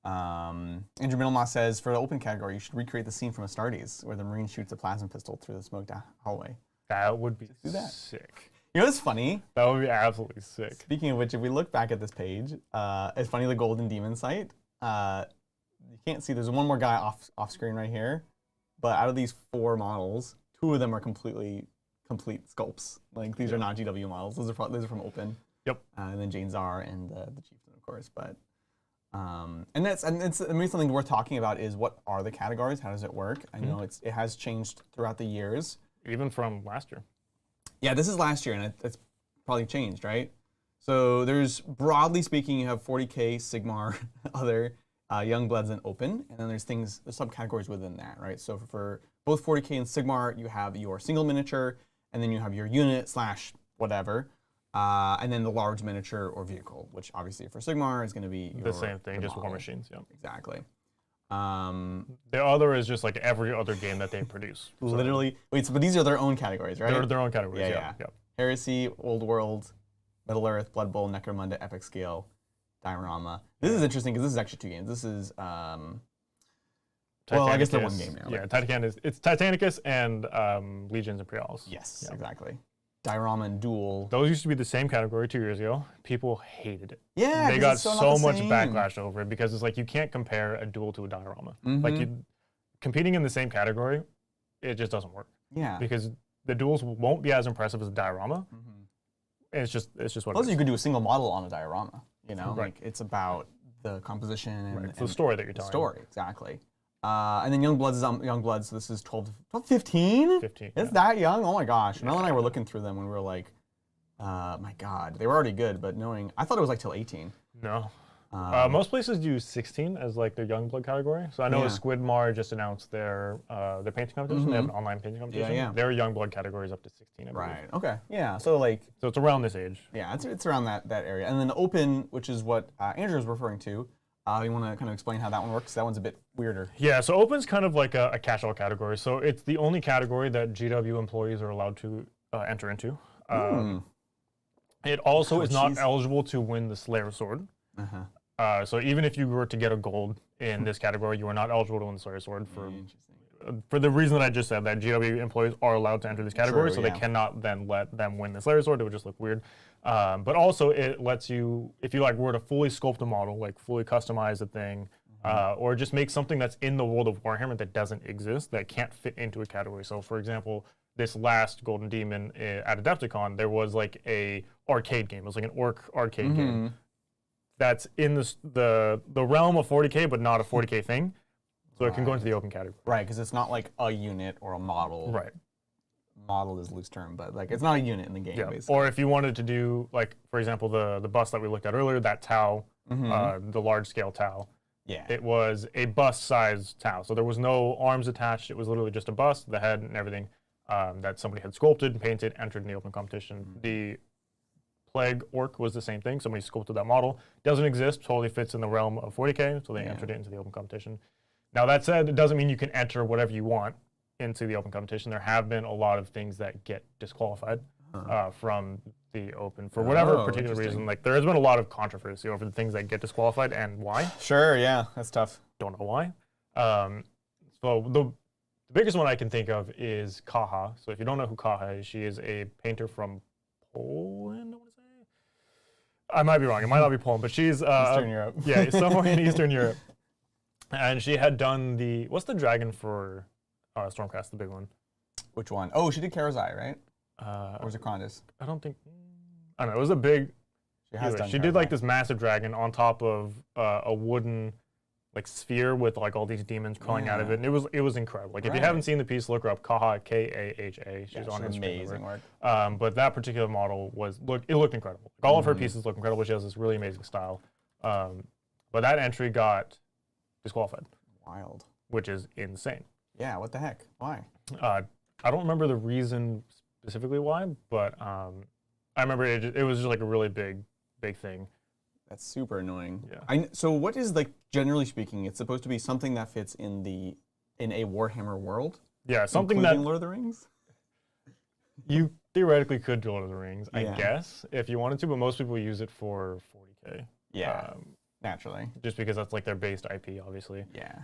Andrew Middlemoss says, for the open category, you should recreate the scene from Astartes where the Marine shoots a plasma pistol through the smoked hallway. That would be sick. You know what's funny? That would be absolutely sick. Speaking of which, if we look back at this page, it's funny, the Golden Demon site, you can't see, there's one more guy off screen right here, but out of these 4 models, 2 of them are complete sculpts. Like these are not GW models. Those are from Open. Yep. And then Jane Czar and the Chieftain, of course. But and it's maybe something worth talking about is what are the categories? How does it work? I know it has changed throughout the years. Even from last year. Yeah, this is last year, and it's probably changed, right? So there's, broadly speaking, you have 40K, Sigmar, other Young Bloods, and Open, and then there's subcategories within that, right? So for both 40K and Sigmar, you have your single miniature, and then you have your unit / whatever, and then the large miniature or vehicle, which obviously for Sigmar is going to be the same thing, just war machines. Yeah, exactly. The other is just like every other game that they produce. Literally, wait. So, but these are their own categories, right? They're their own categories. Yeah. Heresy, Old World, Middle Earth, Blood Bowl, Necromunda, Epic Scale, Diorama. This is interesting because this is actually 2 games. This is well, I guess they're 1 game now. Yeah, it's Titanicus and Legions Imperialis. Yes, exactly. Diorama and Duel. Those used to be the same category 2 years ago. People hated it. Yeah, they got so much backlash over it because it's like you can't compare a Duel to a Diorama. Like competing in the same category, it just doesn't work. Yeah. Because the Duels won't be as impressive as a Diorama. And it's just what Plus, it is. you could do a single model on a Diorama. You know, like it's about the composition and it's the story that you're telling. Story, exactly. And then Young Bloods is Young Bloods, so this is 15? 15. It's that young? Oh my gosh. Mel and I were looking through them when we were like, my God, they were already good, but I thought it was like till 18. No. Most places do 16 as like their Young Blood category. So I know Squidmar just announced their painting competition. They have an online painting competition. Yeah. Their Young Blood category is up to 16, I believe. Right, okay. Yeah, so it's around this age. Yeah, it's around that area. And then the Open, which is what Andrew was referring to, you want to kind of explain how that one works? That one's a bit weirder. Yeah, so Open's kind of like a catch-all category. So it's the only category that GW employees are allowed to enter into. It also is not eligible to win the Slayer Sword. So even if you were to get a gold in this category, you are not eligible to win the Slayer Sword for the reason that I just said, that GW employees are allowed to enter this category, so they cannot then let them win the Slayer Sword. It would just look weird. But also it lets you, if you were to fully sculpt a model, like fully customize the thing, or just make something that's in the world of Warhammer that doesn't exist, that can't fit into a category. So for example, this last Golden Demon at Adepticon, there was like a arcade game. It was like an orc arcade game. That's in the realm of 40K, but not a 40K thing. So it can go into the open category. Right, because it's not like a unit or a model. Right. Model is a loose term, but like it's not a unit in the game, basically. Or if you wanted to do, like, for example, the bust that we looked at earlier, that Tau, the large scale Tau. Yeah. It was a bust-sized Tau. So there was no arms attached. It was literally just a bust, the head and everything. that somebody had sculpted, painted, entered in the open competition. The Plague Orc was the same thing. Somebody sculpted that model. Doesn't exist, totally fits in the realm of 40K, so they entered it into the open competition. Now, that said, it doesn't mean you can enter whatever you want into the open competition. There have been a lot of things that get disqualified from the open for whatever particular reason. Like, there has been a lot of controversy over the things that get disqualified and why. Sure, yeah, that's tough. Don't know why. So the biggest one I can think of is Kaha. So if you don't know who Kaha is, she is a painter from Poland, I want to say. I might be wrong. It might not be Poland, but she's Eastern Europe. Yeah, somewhere in Eastern Europe. And she had done what's the dragon for Stormcast, the big one? Which one? Oh, she did Karazai, right? Or was it Krondis? I don't know. It was a big. She did like this massive dragon on top of a wooden like sphere with like all these demons crawling out of it, and it was incredible. Like if you haven't seen the piece, look her up. Kaha, Kaha. She's on Instagram. Amazing work. But that particular model it looked incredible. Like, all of her pieces look incredible. She has this really amazing style. But that entry got disqualified. Wild. Which is insane. Yeah. What the heck? Why? I don't remember the reason specifically why, but I remember it was just like a really big thing. That's super annoying. Yeah. So what is, like, generally speaking, it's supposed to be something that fits in a Warhammer world? Yeah, something including Lord of the Rings? You theoretically could do Lord of the Rings, I guess, if you wanted to, but most people use it for 40K. Yeah, naturally. Just because that's like their based IP, obviously. Yeah.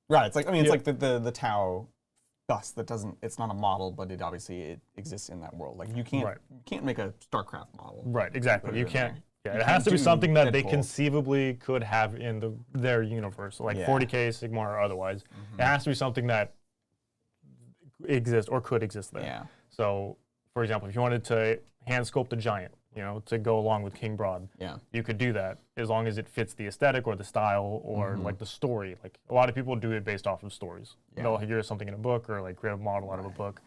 Right, it's like, it's like the Tau bust that it's not a model, but it exists in that world. Like, you can't make a StarCraft model. Right, exactly. You can't. Yeah, it has to be something that they conceivably could have in their universe, like 40K, Sigmar, or otherwise. It has to be something that exists or could exist there. Yeah. So, for example, if you wanted to hand sculpt a giant, to go along with King Broad, you could do that as long as it fits the aesthetic or the style or like the story. Like, a lot of people do it based off of stories. They'll hear something in a book or like create a model out of a book,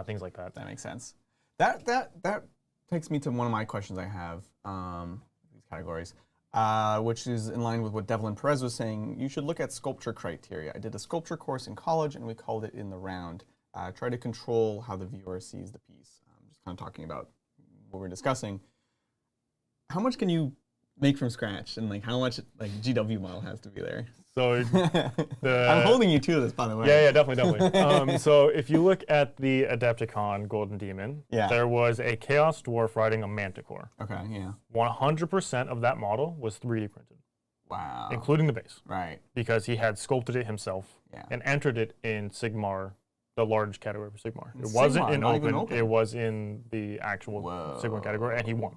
things like that. That makes sense. That takes me to one of my questions I have, these categories, which is in line with what Devlin Perez was saying. You should look at sculpture criteria. I did a sculpture course in college, and we called it In the Round. Try to control how the viewer sees the piece. Just kind of talking about what we're discussing. How much can you make from scratch, and like how much like GW model has to be there? So I'm holding you to this, by the way. Yeah, definitely. So if you look at the Adepticon Golden Demon, there was a Chaos Dwarf riding a Manticore. Okay, yeah. 100% of that model was 3D printed. Wow. Including the base. Right. Because he had sculpted it himself and entered it in Sigmar, the large category for Sigmar. It wasn't in open, it was in the actual Sigmar category, and he won.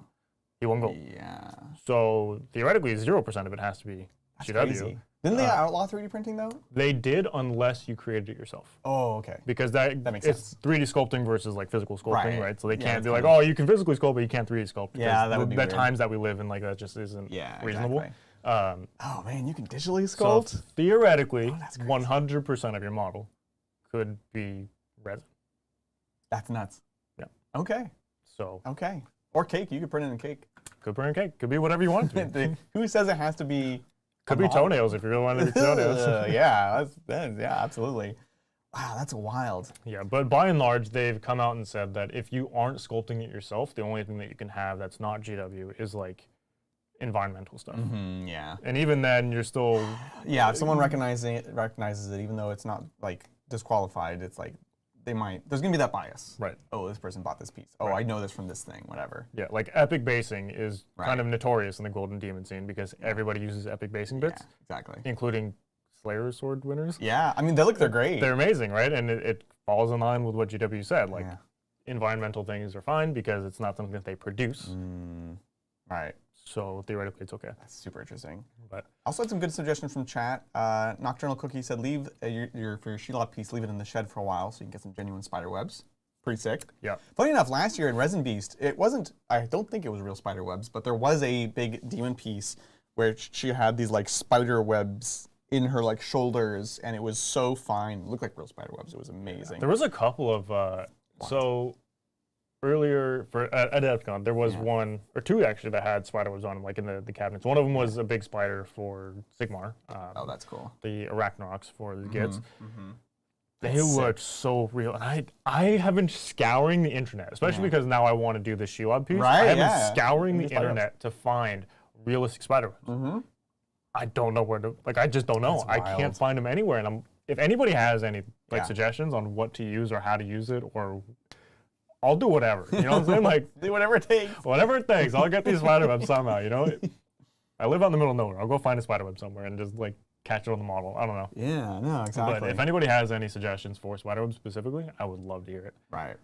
He won gold. Yeah. So theoretically, 0% of it has to be GW. Crazy. Didn't they outlaw 3D printing though? They did, unless you created it yourself. Oh, okay. Because that makes sense. 3D sculpting versus like physical sculpting, right? So they can't be like, of... oh, you can physically sculpt, but you can't 3D sculpt. Yeah, that would be weird. The times that we live in, like, that just isn't reasonable. Exactly. Oh man, you can digitally sculpt. So theoretically, 100% of your model could be resin. That's nuts. Yeah. Okay. So. Okay. Or cake. You could print it in cake. Could print in cake. Could be whatever you want it to be. Who says it has to be? Could be toenails if you really wanted to be toenails. Yeah, absolutely. Wow, that's wild. Yeah, but by and large, they've come out and said that if you aren't sculpting it yourself, the only thing that you can have that's not GW is like environmental stuff. Yeah. And even then, you're still. Yeah, if someone recognizes it, even though it's not like disqualified, it's like there's gonna be that bias. Right. Oh, this person bought this piece. Oh, I know this from this thing, whatever. Yeah, like epic basing is kind of notorious in the Golden Demon scene because everybody uses epic basing bits. Yeah, exactly. Including Slayer Sword winners. Yeah, I mean, they're great. They're amazing, right? And it falls in line with what GW said. Like, environmental things are fine because it's not something that they produce. Right. So theoretically, it's okay. That's super interesting. But also had some good suggestions from chat. Nocturnal Cookie said, leave for your Shelob piece, leave it in the shed for a while so you can get some genuine spider webs. Pretty sick. Yeah. Funny enough, last year in Resin Beast, it wasn't, I don't think it was real spider webs, but there was a big demon piece where she had these like spider webs in her like shoulders, and it was so fine. It looked like real spider webs. It was amazing. Yeah. There was a couple of, so earlier for at Adepticon, there was one or two actually that had spider webs on them, like in the cabinets. One of them was a big spider for Sigmar. Oh, that's cool. The Arachnox for the Gids. They look so real, and I have been scouring the internet, especially because now I want to do the Shelob piece. Right, I have been scouring the internet to find realistic spiderwebs. I don't know where to, like, I just don't know. I can't find them anywhere, and if anybody has any suggestions on what to use or how to use it, or I'll do whatever. You know what I'm saying? Like, do whatever it takes. Whatever it takes. I'll get these spiderwebs somehow. You know, I live out in the middle of nowhere. I'll go find a spiderweb somewhere and just like catch it on the model. I don't know. Yeah, no, exactly. But if anybody has any suggestions for spiderwebs specifically, I would love to hear it. Right.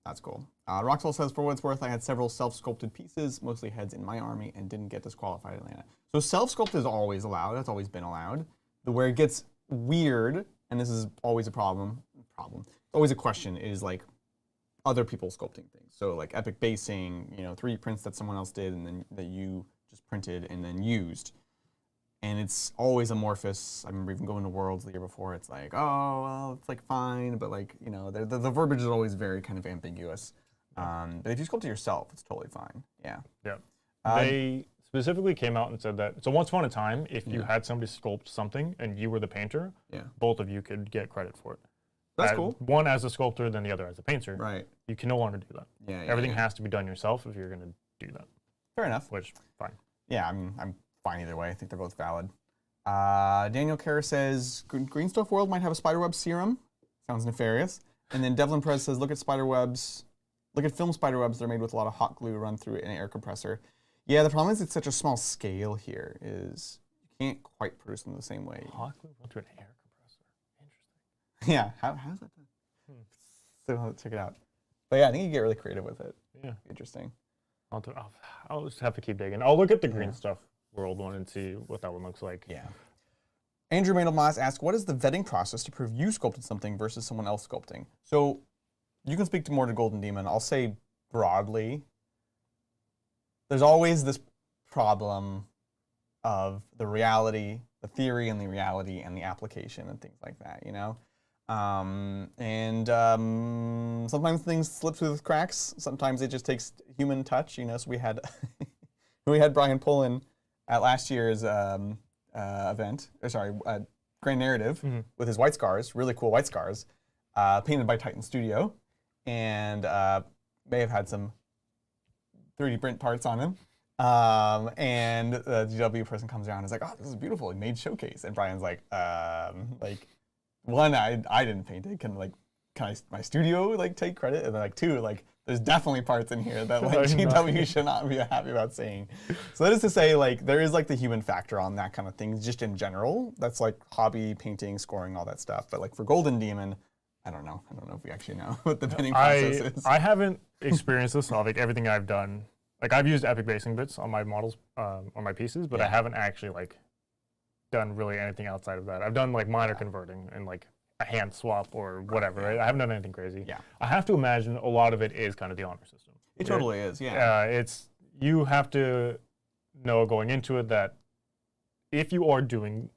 That's cool. Roxwell says, for what it's worth, I had several self-sculpted pieces, mostly heads in my army, and didn't get disqualified in Atlanta. So self-sculpt is always allowed. That's always been allowed. Where it gets weird, and this is always a always a question, is like other people sculpting things. So like epic basing, 3D prints that someone else did and then that you just printed and then used. And it's always amorphous. I remember even going to Worlds the year before. It's like, oh, well, it's like fine, but like, the verbiage is always very kind of ambiguous. But if you sculpt it yourself, it's totally fine. Yeah. Yeah. They specifically came out and said that, so once upon a time, if you had somebody sculpt something and you were the painter, both of you could get credit for it. That's cool. One as a sculptor, then the other as a painter. Right. You can no longer do that. Yeah. Everything has to be done yourself if you're going to do that. Fair enough. Which, fine. Yeah, I'm fine either way. I think they're both valid. Daniel Kerr says, Green Stuff World might have a spiderweb serum. Sounds nefarious. And then Devlin Perez says, look at film spiderwebs. They're made with a lot of hot glue run through an air compressor. Yeah, the problem is it's such a small scale here, is you can't quite produce them the same way. Hot glue run through an air compressor. Interesting. Yeah, how's that done? So check it out. But yeah, I think you get really creative with it. Yeah. Interesting. I'll just have to keep digging. I'll look at the Green Stuff World one and see what that one looks like. Yeah. Andrew Mandelmoss asks, what is the vetting process to prove you sculpted something versus someone else sculpting? So you can speak more to Golden Demon. I'll say broadly, there's always this problem of the reality, the theory and the reality and the application and things like that, sometimes things slip through the cracks. Sometimes it just takes human touch, So we had Brian Pullen at last year's Grand Narrative with his white scars, really cool white scars, painted by Titan Studio, and may have had some 3D print parts on him. And the GW person comes around and is like, oh, this is beautiful. He made showcase. And Brian's like, one, I didn't paint it. Can my studio take credit? And then two, there's definitely parts in here that GW should not be happy about seeing. So that is to say, there is the human factor on that kind of thing, just in general. That's hobby painting, scoring, all that stuff. But for Golden Demon, I don't know. I don't know if we actually know what the painting process is. I haven't experienced this. Everything I've done, I've used epic basing bits on my models, on my pieces, but I haven't actually done really anything outside of that. I've done minor converting and a hand swap or whatever. Right? I haven't done anything crazy. Yeah. I have to imagine a lot of it is kind of the honor system. It totally is. Yeah. You have to know going into it that if you are doing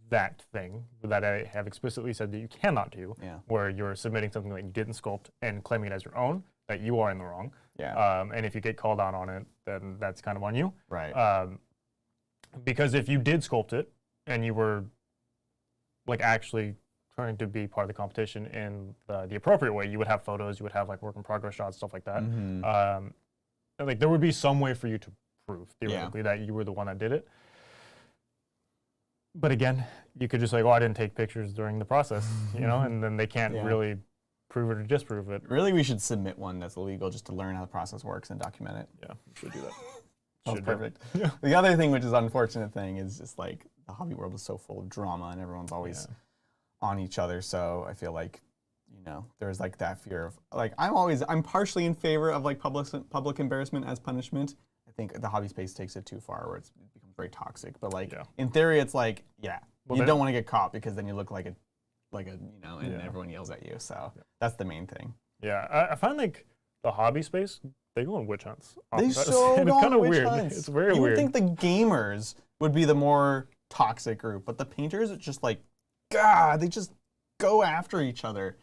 that thing that I have explicitly said that you cannot do, where you're submitting something that you didn't sculpt and claiming it as your own, that you are in the wrong. Yeah. And if you get called out on it, then that's kind of on you. Right. Because if you did sculpt it and you were actually trying to be part of the competition in the appropriate way, you would have photos, you would have work in progress shots, stuff like that. Mm-hmm. There would be some way for you to prove theoretically that you were the one that did it. But again, you could just I didn't take pictures during the process, and then they can't really prove it or disprove it. Really, we should submit one that's illegal just to learn how the process works and document it. Yeah, we should do that. That's perfect. Yeah. The other thing, which is an unfortunate thing, is just the hobby world is so full of drama and everyone's always on each other. So I feel there's that fear of I'm partially in favor of public embarrassment as punishment. I think the hobby space takes it too far where it becomes very toxic. But in theory, it's you don't want to get caught because then you look like a and everyone yells at you. So that's the main thing. Yeah, I find the hobby space, they go on witch hunts. They so go on witch weird. Hunts. It's very you weird. You would think the gamers would be the more toxic group, but the painters, it's just God, they just go after each other.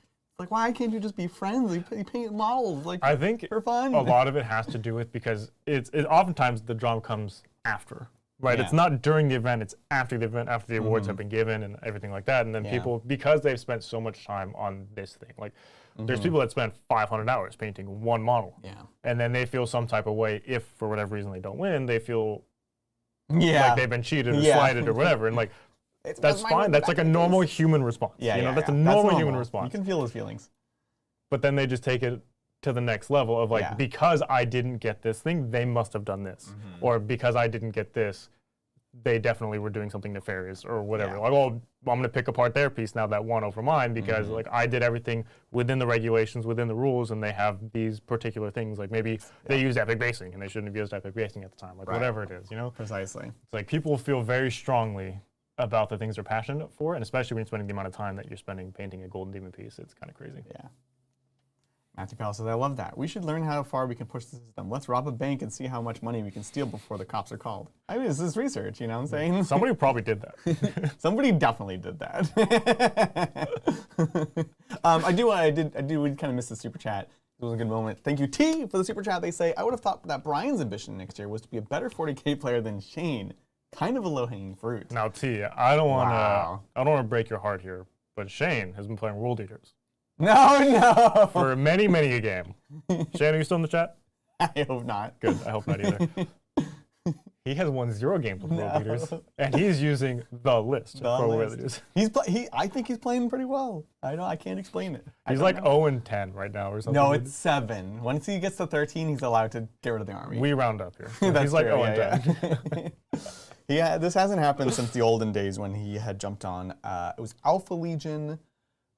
Why can't you just be friends? You paint models I think for fun. A lot of it has to do with because it's oftentimes the drama comes after. right? Yeah. It's not during the event, it's after the event, after the awards have been given and everything like that. And then people, because they've spent so much time on this thing, like there's people that spend 500 hours painting one model. Yeah. And then they feel some type of way if for whatever reason they don't win, they feel Yeah. like they've been cheated or slighted or whatever. And like, that's fine. That's like a normal human response. Yeah, you know, yeah, that's yeah. a normal human response. You can feel those feelings. But then they just take it to the next level of like, because I didn't get this thing, they must have done this. Or because I didn't get this, they definitely were doing something nefarious or whatever. Like, oh, I'm going to pick apart their piece now that won over mine because like I did everything within the regulations, within the rules, and they have these particular things. Like maybe they used epic basing and they shouldn't have used epic basing at the time. Like whatever it is, you know? Precisely. It's like people feel very strongly about the things they're passionate for, and especially when you're spending the amount of time that you're spending painting a Golden Demon piece, it's kind of crazy. Yeah. Matthew Powell says, I love that. We should learn how far we can push the system. Let's rob a bank and see how much money we can steal before the cops are called. I mean, this is research, you know what I'm saying? Somebody probably did that. Somebody definitely did that. We kind of missed the super chat. It was a good moment. Thank you, T, for the super chat. They say, I would have thought that Brian's ambition next year was to be a better 40K player than Shane. Kind of a low-hanging fruit. Now, T, I don't want to break your heart here, but Shane has been playing World Eaters. No. For many, many a game. Shane, are you still in the chat? I hope not. Good, I hope not either. He has won 0 games with World Eaters, and he's using the list for World Eaters. I think he's playing pretty well. I can't explain it. He's like 0-10 right now or something. No, it's 7. Once he gets to 13, he's allowed to get rid of the army. We round up here. He's like true, 0-10. Yeah, this hasn't happened since the olden days when he had jumped on. It was Alpha Legion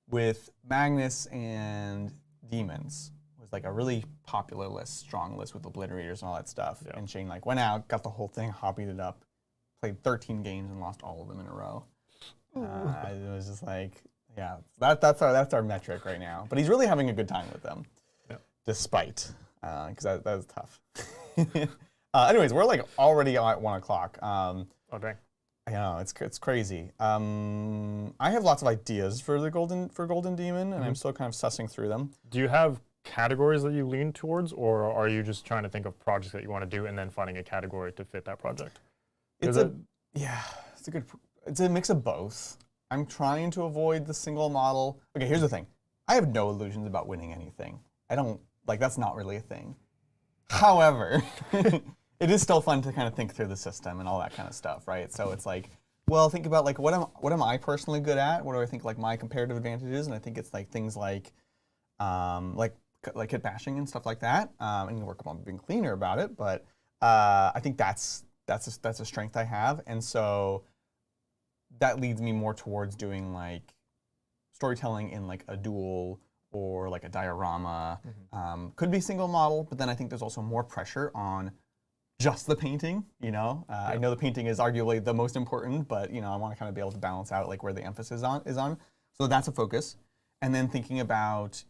with Magnus and Demons. It was like a really popular list, strong list with Obliterators and all that stuff. Yeah. And Shane like went out, got the whole thing, hobbied it up, played 13 games and lost all of them in a row. It was just like, yeah, that's our metric right now. But he's really having a good time with them, despite, because that was tough. Anyways, we're like already at 1 o'clock. Oh dang! I know it's crazy. I have lots of ideas for the Golden Demon, and I'm still kind of sussing through them. Do you have categories that you lean towards, or are you just trying to think of projects that you want to do and then finding a category to fit that project? It's a mix of both. I'm trying to avoid the single model. Okay, here's the thing. I have no illusions about winning anything. I don't that's not really a thing. However, it is still fun to kind of think through the system and all that kind of stuff, right? So it's like, well, think about like what am I personally good at? What do I think like my comparative advantages? And I think it's like things like hit bashing and stuff like that. I need to work on being cleaner about it, but I think that's a strength I have, and so that leads me more towards doing like storytelling in like a duel or like a diorama. Could be single model, but then I think there's also more pressure on just the painting, you know? I know the painting is arguably the most important, but you know, I want to kind of be able to balance out like where the emphasis is on. So that's a focus. And then thinking about,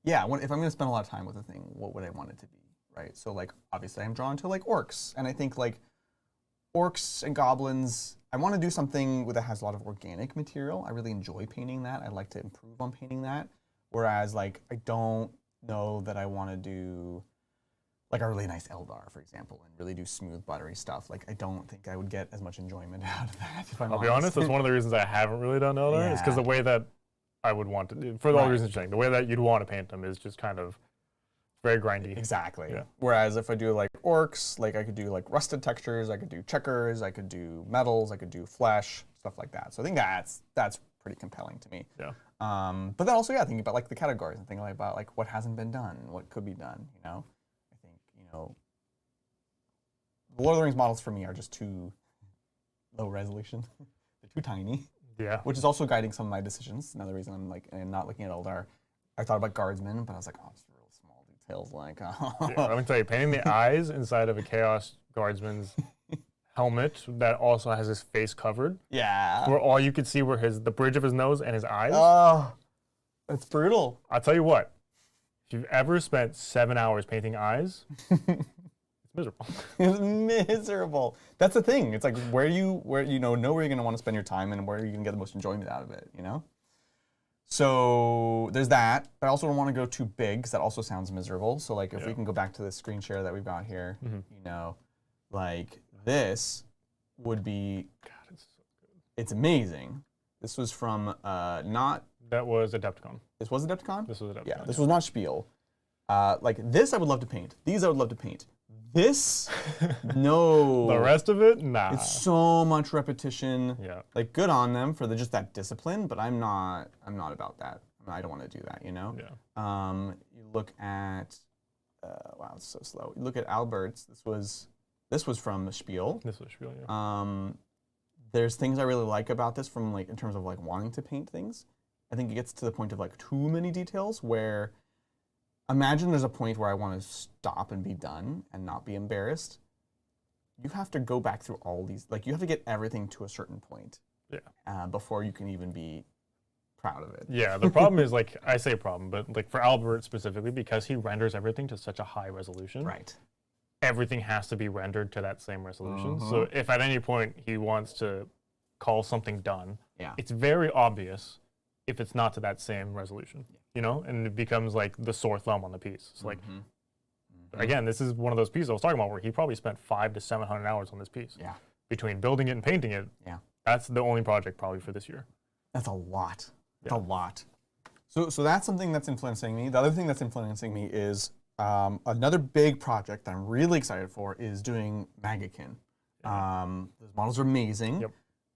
if I'm going to spend a lot of time with a thing, what would I want it to be, right? So like, obviously I'm drawn to like orcs, and I think like orcs and goblins, I want to do something that has a lot of organic material. I really enjoy painting that. I'd like to improve on painting that. Whereas like, I don't know that I want to do like a really nice Eldar, for example, and really do smooth, buttery stuff. Like, I don't think I would get as much enjoyment out of that, if I'm honest. I'll be honest, that's one of the reasons I haven't really done Eldar, is because the way that I would want to do, for all the reasons you're saying, the way that you'd want to paint them is just kind of very grindy. Exactly. Yeah. Whereas if I do like orcs, like I could do like rusted textures, I could do checkers, I could do metals, I could do flesh, stuff like that. So I think that's pretty compelling to me. Yeah. But then also, thinking about like the categories and thinking about like what hasn't been done, what could be done, you know? I think, you know, the Lord of the Rings models for me are just too low resolution. They're too tiny. Yeah. Which is also guiding some of my decisions. Another reason I'm not looking at Eldar. I thought about guardsmen, but I was like, oh, it's real small details. Like, I'm gonna tell you, painting the eyes inside of a Chaos Guardsman's helmet that also has his face covered. Yeah. Where all you could see were the bridge of his nose and his eyes. Oh, that's brutal. I'll tell you what, if you've ever spent 7 hours painting eyes, it's miserable. It's miserable. That's the thing. It's like where you know where you're gonna want to spend your time and where you're gonna get the most enjoyment out of it, you know? So there's that, but I also don't want to go too big because that also sounds miserable. So like if we can go back to the screen share that we've got here, you know, like This would be, God, it's so good. it's amazing. This was from not, That was Adepticon. this was Adepticon? This was Adepticon. Yeah, this was not Spiel. Like this I would love to paint. These I would love to paint. This, no. The rest of it, nah. It's so much repetition. Yeah. Like good on them for just that discipline, but I'm not about that. I don't want to do that, you know? Yeah. You look at, wow, it's so slow. You look at Albert's. This was from Spiel. This was Spiel, yeah. There's things I really like about this from like in terms of like wanting to paint things. I think it gets to the point of like too many details where imagine there's a point where I want to stop and be done and not be embarrassed. You have to go back through all these, like you have to get everything to a certain point before you can even be proud of it. Yeah, the problem is like, I say problem, but like for Albert specifically, because he renders everything to such a high resolution. Right. Everything has to be rendered to that same resolution. So if at any point he wants to call something done, it's very obvious if it's not to that same resolution, you know? And it becomes like the sore thumb on the piece. It's like, again, this is one of those pieces I was talking about where he probably spent 500 to 700 hours on this piece. Yeah. Between building it and painting it, that's the only project probably for this year. That's a lot. That's a lot. So that's something that's influencing me. The other thing that's influencing me is another big project that I'm really excited for is doing Magakin. Those models are amazing. Yep.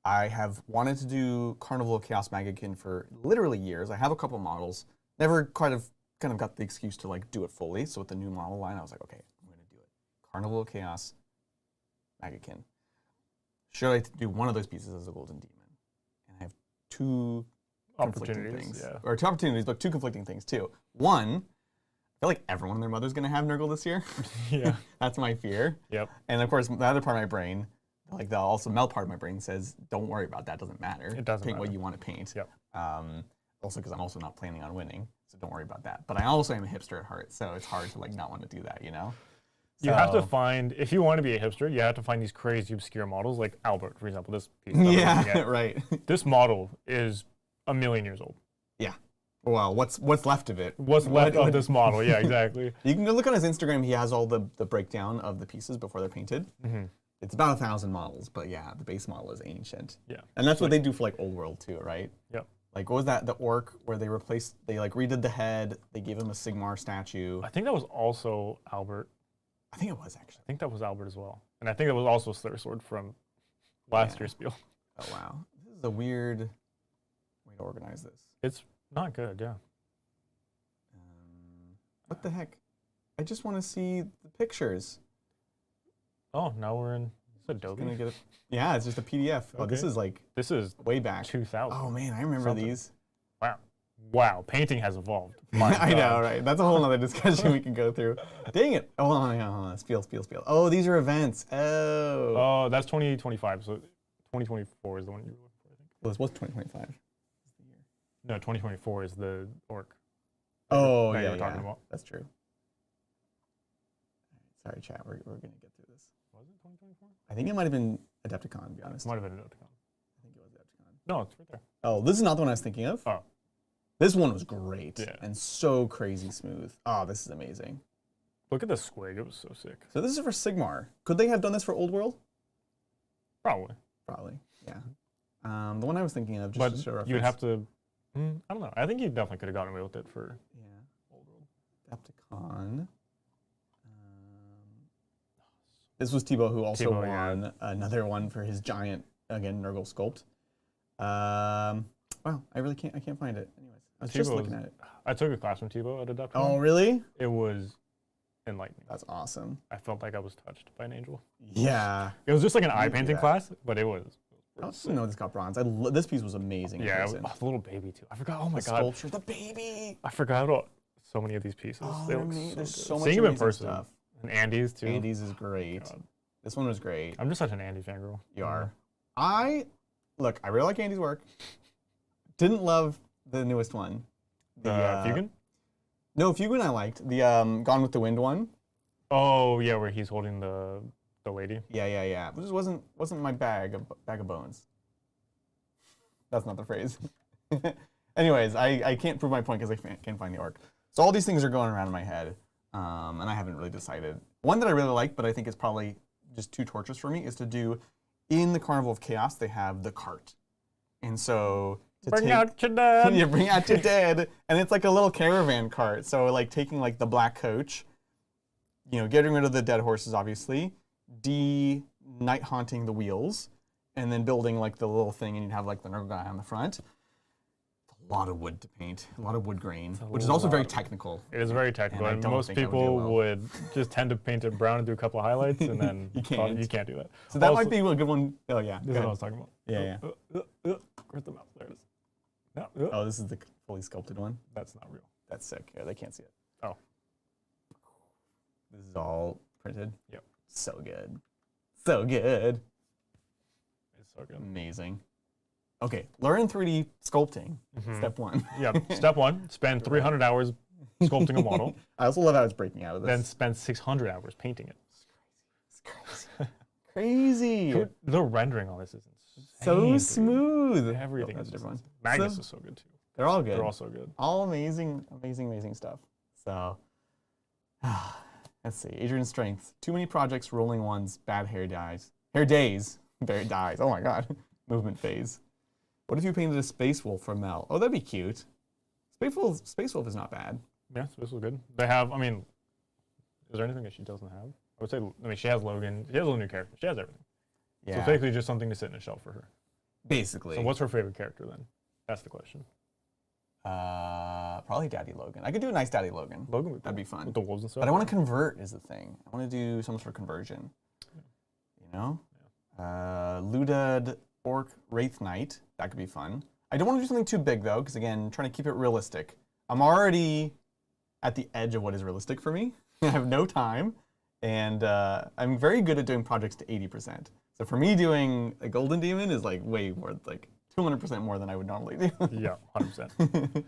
I have wanted to do Carnival of Chaos Magakin for literally years. I have a couple models. Never kind of got the excuse to like do it fully. So with the new model line, I was like, okay, I'm going to do it. Carnival of Chaos Magakin. Should I do one of those pieces as a Golden Demon? And I have two conflicting things. Or two opportunities, but two conflicting things too. One, I feel like everyone and their mother's going to have Nurgle this year. Yeah. That's my fear. Yep. And of course, the other part of my brain, like the also Mel part of my brain says, don't worry about that, it doesn't matter. It doesn't paint matter. what you want to paint. Yep. Also because I'm also not planning on winning, so don't worry about that. But I also am a hipster at heart, so it's hard to like not want to do that, you know? You have to find, if you want to be a hipster, you have to find these crazy obscure models, like Albert, for example, this piece. Yeah, right. This model is 1,000,000 years old. Yeah. Well, what's left of it? What's left of this model, yeah, exactly. You can go look on his Instagram, he has all the breakdown of the pieces before they're painted. It's about 1,000 models, but yeah, the base model is ancient. Yeah. And that's what they do for like Old World too, right? Yep. Like what was that, the orc where they like redid the head, they gave him a Sigmar statue. I think that was also Albert. I think it was actually. I think that was Albert as well. And I think that was also Slayer Sword from last year's Spiel. Oh wow. This is a weird way to organize this. It's not good, yeah. What the heck? I just want to see the pictures. Oh, now we're in Adobe. Gonna get yeah, it's just a PDF. Oh, this is like way back. 2000. Oh man, I remember these. Wow. Wow, painting has evolved. I know, right? That's a whole other discussion we can go through. Dang it. Oh, hold on. Spiel. Oh, these are events. Oh. Oh, that's 2025. So 2024 is the one you were looking for, I think. Well, this was 2025. No, 2024 is the orc. Oh, that yeah, you were talking about. That's true. Sorry, chat. We're going to get through this. Was it 2024? I think it might have been Adepticon, to be honest. It might have been Adepticon. I think it was Adepticon. No, it's right there. Oh, this is not the one I was thinking of. Oh. This one was great and so crazy smooth. Oh, this is amazing. Look at the squig. It was so sick. So this is for Sigmar. Could they have done this for Old World? Probably. Yeah. The one I was thinking of, just to show reference. You'd have to, I don't know. I think you definitely could have gotten away with it for Old World. Adepticon. This was Thibaut, who also won another one for his giant, again, Nurgle sculpt. Wow, I can't find it. Anyways, I was just looking at it. I took a class from Thibaut at Adepticon. Oh, really? It was enlightening. That's awesome. I felt like I was touched by an angel. Yeah. It was just like an eye painting class, but it was. I also know this got bronze. This piece was amazing. Yeah, the little baby too. I forgot. Oh my god. Sculpture, the baby. I forgot about so many of these pieces. Oh, they look there's so so good. much Seeing them in person. stuff. And Andy's too. Andy's is great. This one was great. I'm just such an Andy fangirl. You are. I really like Andy's work. Didn't love the newest one. The Fugan? No, Fugan I liked. The Gone with the Wind one. Oh yeah, where he's holding the lady. Yeah. This wasn't my bag of bones. That's not the phrase. Anyways, I can't prove my point because I can't find the orc. So all these things are going around in my head, and I haven't really decided. One that I really like, but I think is probably just too torturous for me is to do, in the Carnival of Chaos, they have the cart. And so bring out your dead. You bring out your dead. And it's like a little caravan cart. So like taking like the black coach, you know, getting rid of the dead horses, obviously, night haunting the wheels, and then building like the little thing, and you'd have like the guy on the front. A lot of wood to paint, a lot of wood grain, which is also very technical. It is very technical, and most people would just tend to paint it brown and do a couple of highlights, and then you can't do that. So that might be a good one. Oh yeah, this is what I was talking about. Yeah. Where's the mouse? There it is. No. Oh, this is the fully sculpted one. That's not real. That's sick. Yeah, they can't see it. Oh. This is all printed. Yep. So good. So good. It's so good. Amazing. Okay, learn 3D sculpting. Step 1. Yeah, step 1, spend 300 hours sculpting a model. I also love how it's breaking out of this. Then spend 600 hours painting it. It's crazy. Crazy. The rendering on this is insane. So smooth. Everything is different. Magnus is so good too. They're all good. They're all so good. All amazing, amazing, amazing stuff. So, let's see. Adrian's strengths. Too many projects, rolling ones, bad hair days. Bad dies. Oh my god. Movement phase. What if you painted a Space Wolf for Mel? Oh, that'd be cute. Space Wolf is not bad. Yeah, Space Wolf is good. They have, I mean, is there anything that she doesn't have? I would say, I mean, she has Logan. She has a little new character. She has everything. Yeah. So it's basically just something to sit in a shelf for her. Basically. So what's her favorite character then? That's the question. Probably Daddy Logan. I could do a nice Daddy Logan. Logan would be cool. That'd be fun. With the wolves and stuff. But I want to convert is the thing. I want to do some sort of conversion. Yeah. You know? Yeah. Ludad Orc Wraith Knight. That could be fun. I don't want to do something too big though, because again, trying to keep it realistic. I'm already at the edge of what is realistic for me. I have no time, and I'm very good at doing projects to 80%. So for me, doing a Golden Demon is like way more, like 200% more than I would normally do. Yeah, 100%.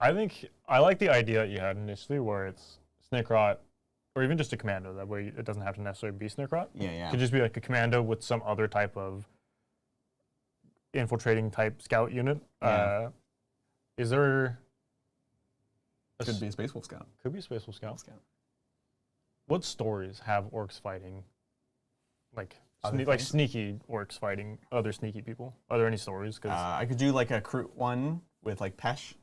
I think I like the idea that you had initially, where it's Snickrot, or even just a commando. That way, it doesn't have to necessarily be Snickrot. Yeah. It could just be like a commando with some other type of infiltrating type scout unit. Yeah. Is there? Could be a Space Wolf Scout. Could be a Space Wolf Scout. What stories have orcs fighting, like sneaky orcs fighting other sneaky people? Are there any stories? I could do like a Kroot one with like Pesh,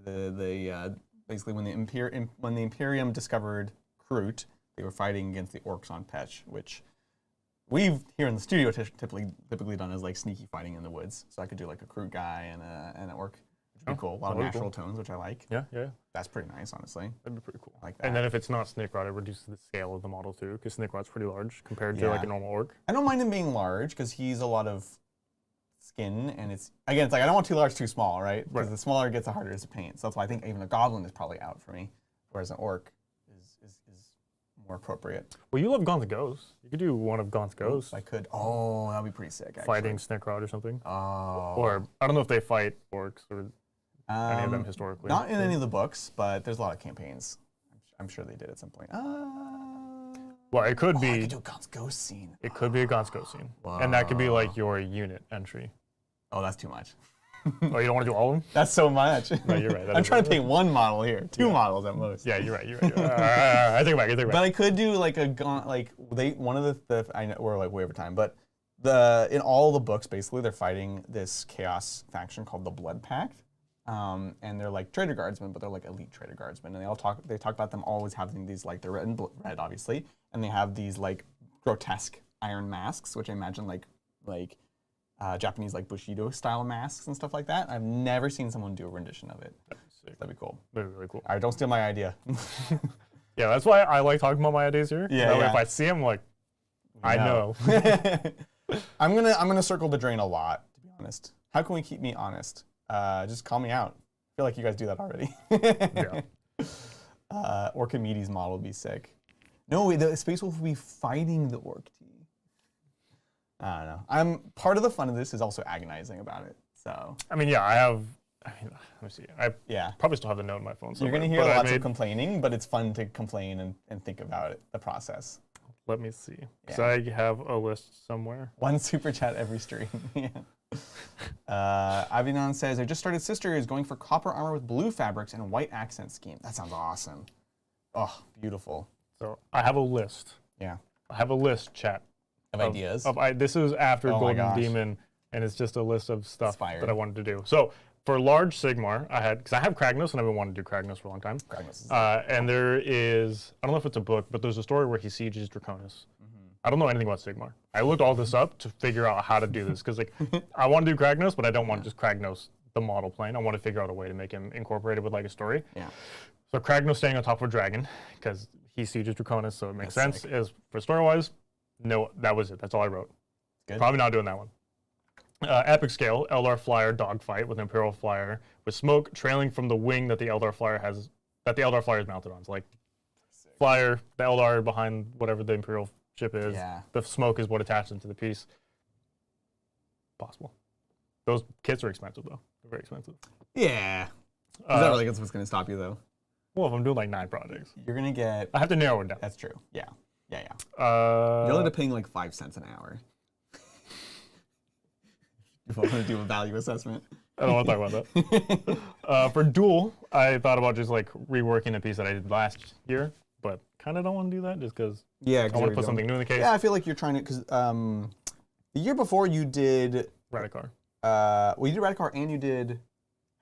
where basically when the Imperium discovered Kroot, they were fighting against the orcs on Pesh, which we've here in the studio typically done as like sneaky fighting in the woods. So I could do like a Kroot guy and an orc, which would be cool. A lot of natural tones, which I like. Yeah. That's pretty nice, honestly. That'd be pretty cool. I like that. And then if it's not Snickrot, it reduces the scale of the model too, because Snickrot's pretty large compared to like a normal orc. I don't mind him being large because he's a lot of skin, and it's like I don't want too large, too small, right? Because the smaller it gets, the harder it is to paint. So that's why I think even a goblin is probably out for me, whereas an orc is more appropriate. Well, you love Gaunt's Ghosts. You could do one of Gaunt's Ghosts. I could. Oh, that'd be pretty sick, actually. Fighting Snickrot or something. Oh. Or I don't know if they fight orcs or any of them historically. Not in any of the books, but there's a lot of campaigns. I'm sure they did at some point. Well, it could be. I could do a Gaunt's Ghost scene. It could be a Gaunt's Ghost scene. And that could be like your unit entry. Oh, that's too much. Oh, you don't want to do all of them? That's so much. No, you're right. I'm trying to paint one model here. Two models at most. Yeah, you're right. I take it back. But I could do like a Gaunt, like one of the I know we're like way over time, but in all the books basically they're fighting this chaos faction called the Blood Pact. And they're like traitor guardsmen, but they're like elite traitor guardsmen, and they talk about them always having these like they're red obviously, and they have these like grotesque iron masks, which I imagine like Japanese like Bushido style masks and stuff like that. I've never seen someone do a rendition of it. That'd be cool. That'd be really cool. All right, don't steal my idea. Yeah, that's why I like talking about my ideas here. Yeah. If I see them, like, I know. I'm gonna circle the drain a lot, to be honest. How can we keep me honest? Just call me out. I feel like you guys do that already. Yeah. Orchimedes model would be sick. No, the Space Wolf would be fighting the Orc team. I don't know. Part of the fun of this is also agonizing about it. So. I mean, yeah, let me see. I probably still have the note on my phone somewhere. You're gonna hear lots of complaining, but it's fun to complain and think about it, the process. Let me see. Because I have a list somewhere. One super chat every stream. Yeah. Avinon says, I just started Sisters going for copper armor with blue fabrics and a white accent scheme. That sounds awesome. Oh, beautiful. So I have a list. Yeah. I have a list, chat. Of ideas. This is after Oh my Golden gosh. Demon, and it's just a list of stuff Inspired. that I wanted to do. So for large Sigmar, because I have Kragnos, and I've been wanting to do Kragnos for a long time. Kragnos is and there is, I don't know if it's a book, but there's a story where he sieges Draconis. I don't know anything about Sigmar. I looked all this up to figure out how to do this, because like I want to do Kragnos, but I don't want just Kragnos, the model plane. I want to figure out a way to make him incorporated with like a story. Yeah. So Kragnos standing on top of a dragon, because he sieges Draconis, so it makes That's sense. As for story-wise, no, that was it. That's all I wrote. Good. Probably not doing that one. Epic scale, Eldar Flyer dogfight with Imperial Flyer, with smoke trailing from the wing that the Eldar Flyer is mounted on. So like Flyer, the Eldar behind whatever the Imperial ship is. Yeah. The smoke is what attaches into the piece. Possible. Those kits are expensive though. They're very expensive. Yeah. Is that really what's going to stop you though? Well, if I'm doing like 9 projects, You're going to get. I have to narrow it down. That's true. Yeah. Yeah. Uh, You'll end up paying like 5 cents an hour. If I want to do a value assessment. I don't want to talk about that. For Duel, I thought about just like reworking a piece that I did last year, but kind of don't want to do that just because Yeah. I want to put something new in the case. Yeah, I feel like you're trying to, because the year before you did. Radicar. Well, you did Radicar and you did.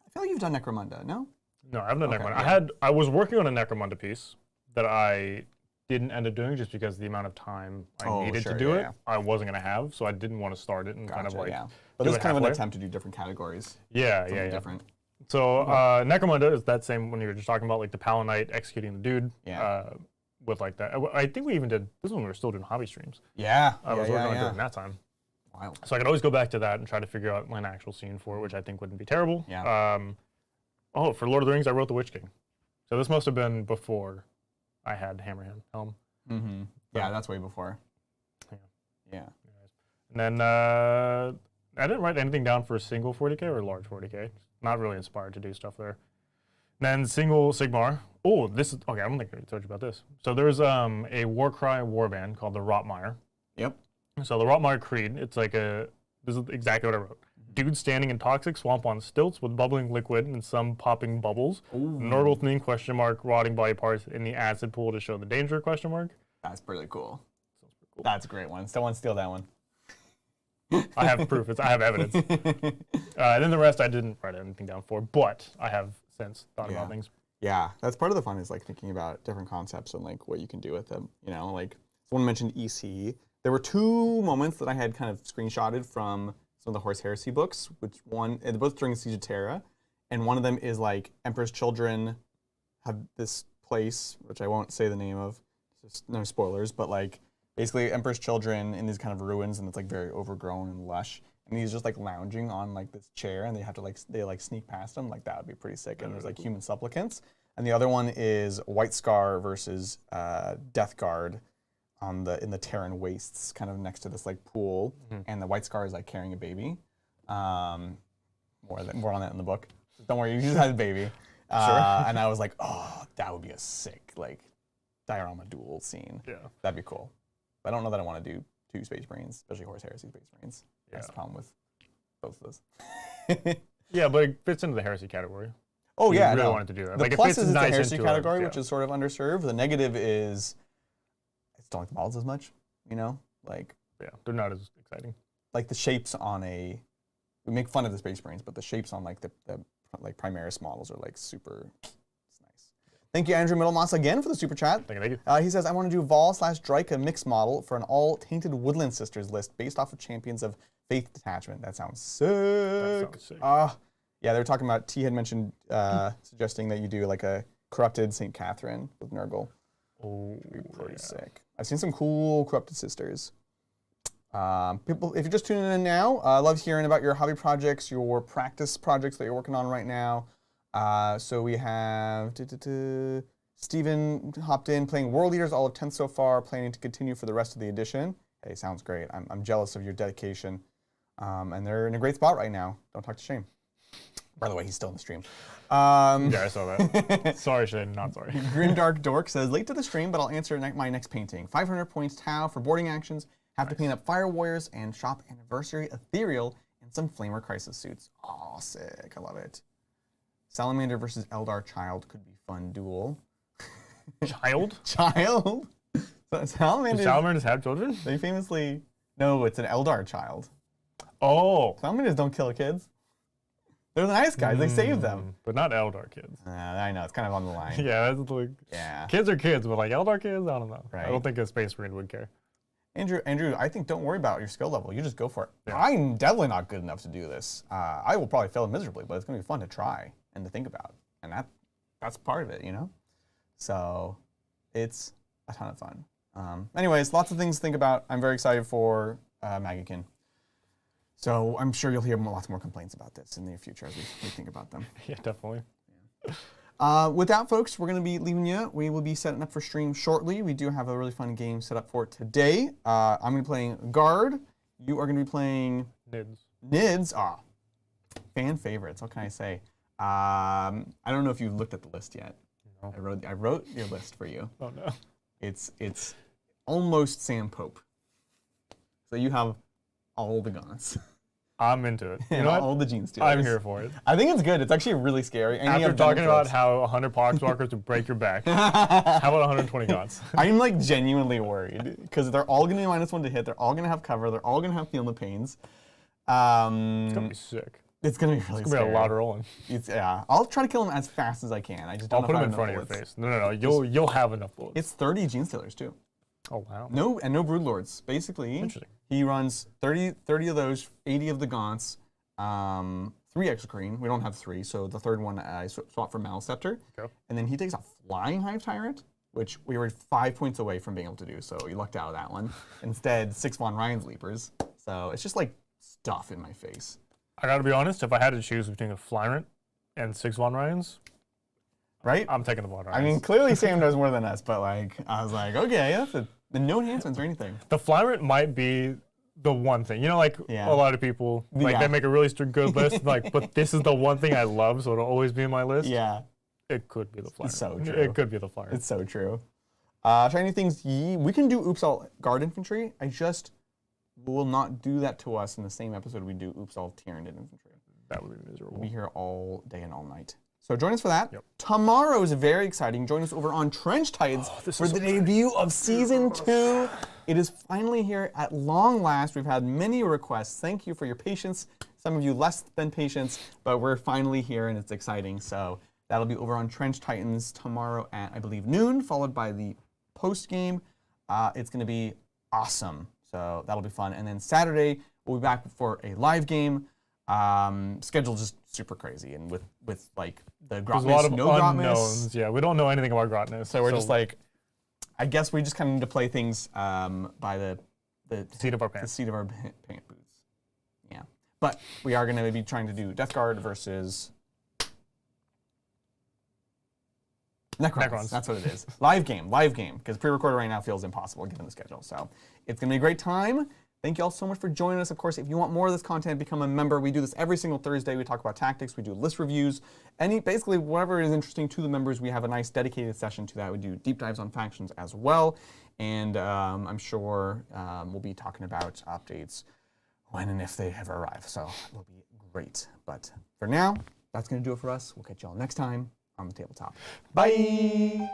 I feel like you've done Necromunda, no? No, I haven't done Okay, Necromunda. yeah. I was working on a Necromunda piece that I didn't end up doing just because the amount of time I needed sure, to do yeah, it, yeah. I wasn't going to have, so I didn't want to start it and kind of Gotcha, like. yeah. But do this it is kind of an halfway. attempt to do different categories. Yeah, Something yeah. different. So Necromunda is that same when you were just talking about like the Palanite executing the dude. Yeah. With like that. I think we even did this when we were still doing hobby streams. Yeah. I was working on doing that time. Wow. So I could always go back to that and try to figure out an actual scene for it, which I think wouldn't be terrible. Yeah. For Lord of the Rings, I wrote the Witch King. So this must have been before I had Hammerhand Helm. Mm-hmm. Yeah, that's way before. Yeah. Yeah. And then I didn't write anything down for a single 40K or a large 40K. Not really inspired to do stuff there. Then single Sigmar. Oh, this is, okay, I don't think I told you about this. So there's a Warcry warband called the Rotmire. Yep. So the Rotmire Creed, it's like this is exactly what I wrote. Dude standing in toxic swamp on stilts with bubbling liquid and some popping bubbles. Nurgle theme ? Rotting body parts in the acid pool to show the danger ? That's pretty cool. Sounds pretty cool. That's a great one. Someone steal that one. I have proof. I have evidence. And then the rest I didn't write anything down for, but I have since thought about things. Yeah, that's part of the fun is like thinking about different concepts and like what you can do with them. You know, like someone mentioned EC. There were 2 moments that I had kind of screenshotted from some of the Horse Heresy books, which they're both during Siege of Terra, and one of them is like Emperor's Children have this place, which I won't say the name of, just no spoilers, but like basically Emperor's Children in these kind of ruins, and it's like very overgrown and lush, and he's just like lounging on like this chair, and they have to like sneak past him. Like that would be pretty sick. And there's like human supplicants, and the other one is White Scar versus Death Guard in the Terran wastes, kind of next to this like pool, and the White Scar is like carrying a baby. More on that in the book. Don't worry, you just had a baby. And I was like, oh, that would be a sick like diorama duel scene. Yeah. That'd be cool. But I don't know that I want to do 2 Space Marines, especially Horse Heresy Space Marines. That's the problem with both of those. Yeah, but it fits into the heresy category. Oh You yeah, really no. wanted to do that. The Like, it plus fits is nice the heresy into category, yeah. which is sort of underserved. The negative is I just don't like the models as much. You know, like Yeah, they're not as exciting. the shapes on we make fun of the Space Marines, but the shapes on like the like Primaris models are like super. It's nice. Thank you, Andrew Middlemoss, again for the super chat. Thank you. He says, I want to do Vol/Dryka mix model for an all Tainted Woodland Sisters list based off of Champions of Faith Detachment. That sounds sick. That sounds sick. Yeah, they were talking about, T had mentioned suggesting that you do like a corrupted St. Catherine with Nurgle. Oh, Pretty sick. I've seen some cool Corrupted Sisters. People, if you're just tuning in now, I love hearing about your hobby projects, your practice projects that you're working on right now. So we have Steven hopped in, playing World Leaders all of 10th so far, planning to continue for the rest of the edition. Hey, sounds great. I'm jealous of your dedication. And they're in a great spot right now. Don't talk to Shane. By the way, he's still in the stream. Yeah, I saw that. Sorry, Shane, not sorry. Grimdark Dork says, late to the stream, but I'll answer my next painting. 500 points Tau for boarding actions. Have to paint up Fire Warriors and shop Anniversary Ethereal and some Flamer Crisis suits. Aw, sick. I love it. Salamander versus Eldar Child could be fun duel. Child? Child? Do Salamanders, salamanders have children? they famously... No, it's an Eldar child. Oh. Salamanders don't kill kids. They're the nice guys. They save them. But not Eldar kids. I know. It's kind of on the line. Yeah, that's like... Yeah. Kids are kids, but like Eldar kids, I don't know. Right. I don't think a Space Marine would care. Andrew, I think don't worry about your skill level. You just go for it. Yeah. I'm definitely not good enough to do this. I will probably fail miserably, but it's going to be fun to try and to think about. And that's part of it, you know? So it's a ton of fun. Anyways, lots of things to think about. I'm very excited for Magican. So I'm sure you'll hear lots more complaints about this in the near future as we think about them. Yeah, definitely. With that, folks, we're going to be leaving you. We will be setting up for stream shortly. We do have a really fun game set up for today. I'm going to be playing Guard. You are going to be playing... Nids. Ah, fan favorites. What can I say? I don't know if you've looked at the list yet. No. I wrote your list for you. Oh, no. It's almost Sam Pope. So you have all the gaunts. I'm into it. You and know what? all the gene stealers. I'm here for it. I think it's good. It's actually really scary. And you After have talking about benefits. how 100 poxwalkers would break your back, how about 120 gaunts? I'm like genuinely worried because they're all going to be -1 to hit. They're all going to have cover. They're all going to have feel the pains. It's going to be sick. It's going to be really It's going to be a lot of rolling. Yeah. I'll try to kill them as fast as I can. I just don't I'll know put if I them in have front of your enough bullets. face. No. You'll have enough bullets. It's 30 gene stealers too. Oh, wow. No broodlords. Basically, Interesting. he runs 30 of those, 80 of the gaunts, 3 exocrine. We don't have 3, so the third one I swap for Maliceptor. Okay. And then he takes a Flying Hive Tyrant, which we were 5 points away from being able to do, so you lucked out of that one. Instead, 6 Von Ryan's Leapers. So it's just like stuff in my face. I got to be honest, if I had to choose between a Flyrant and 6 Von Ryans, Right? I'm taking the Von Ryans. I mean, clearly Sam knows more than us, but like, I was like, okay, that's no enhancements or anything. The Flyrant might be the one thing. You know, like Yeah. a lot of people, like Yeah. they make a really good list, like, but this is the one thing I love, so it'll always be in my list. Yeah, It could be the Flyrant. so true. It could be the Flyrant. it's so true. Try any things we can do Oops All Guard Infantry. I just will not do that to us in the same episode we do Oops All Tyrannid Infantry. That would be miserable. We'll be here all day and all night. So join us for that. Yep. Tomorrow is very exciting. Join us over on Trench Titans this for is the so debut of Season 2. It is finally here at long last. We've had many requests. Thank you for your patience. Some of you less than patience, but we're finally here and it's exciting. So that'll be over on Trench Titans tomorrow at, I believe, noon, followed by the post game. It's going to be awesome. So that'll be fun. And then Saturday, we'll be back for a live game. Schedule just super crazy, and with like the There's a lot of no unknowns. Yeah, we don't know anything about Grotness. so we're just like, I guess we just kind of need to play things by the seat of our the pants. seat of our pant boots. Yeah, but we are going to be trying to do Death Guard versus Necrons. That's what it is. Live game, because pre-recorded right now feels impossible given the schedule. So it's going to be a great time. Thank you all so much for joining us. Of course, if you want more of this content, become a member. We do this every single Thursday. We talk about tactics. We do list reviews. Basically, whatever is interesting to the members, we have a nice dedicated session to that. We do deep dives on factions as well. And I'm sure we'll be talking about updates when and if they ever arrive. So it'll be great. But for now, that's going to do it for us. We'll catch you all next time on the tabletop. Bye.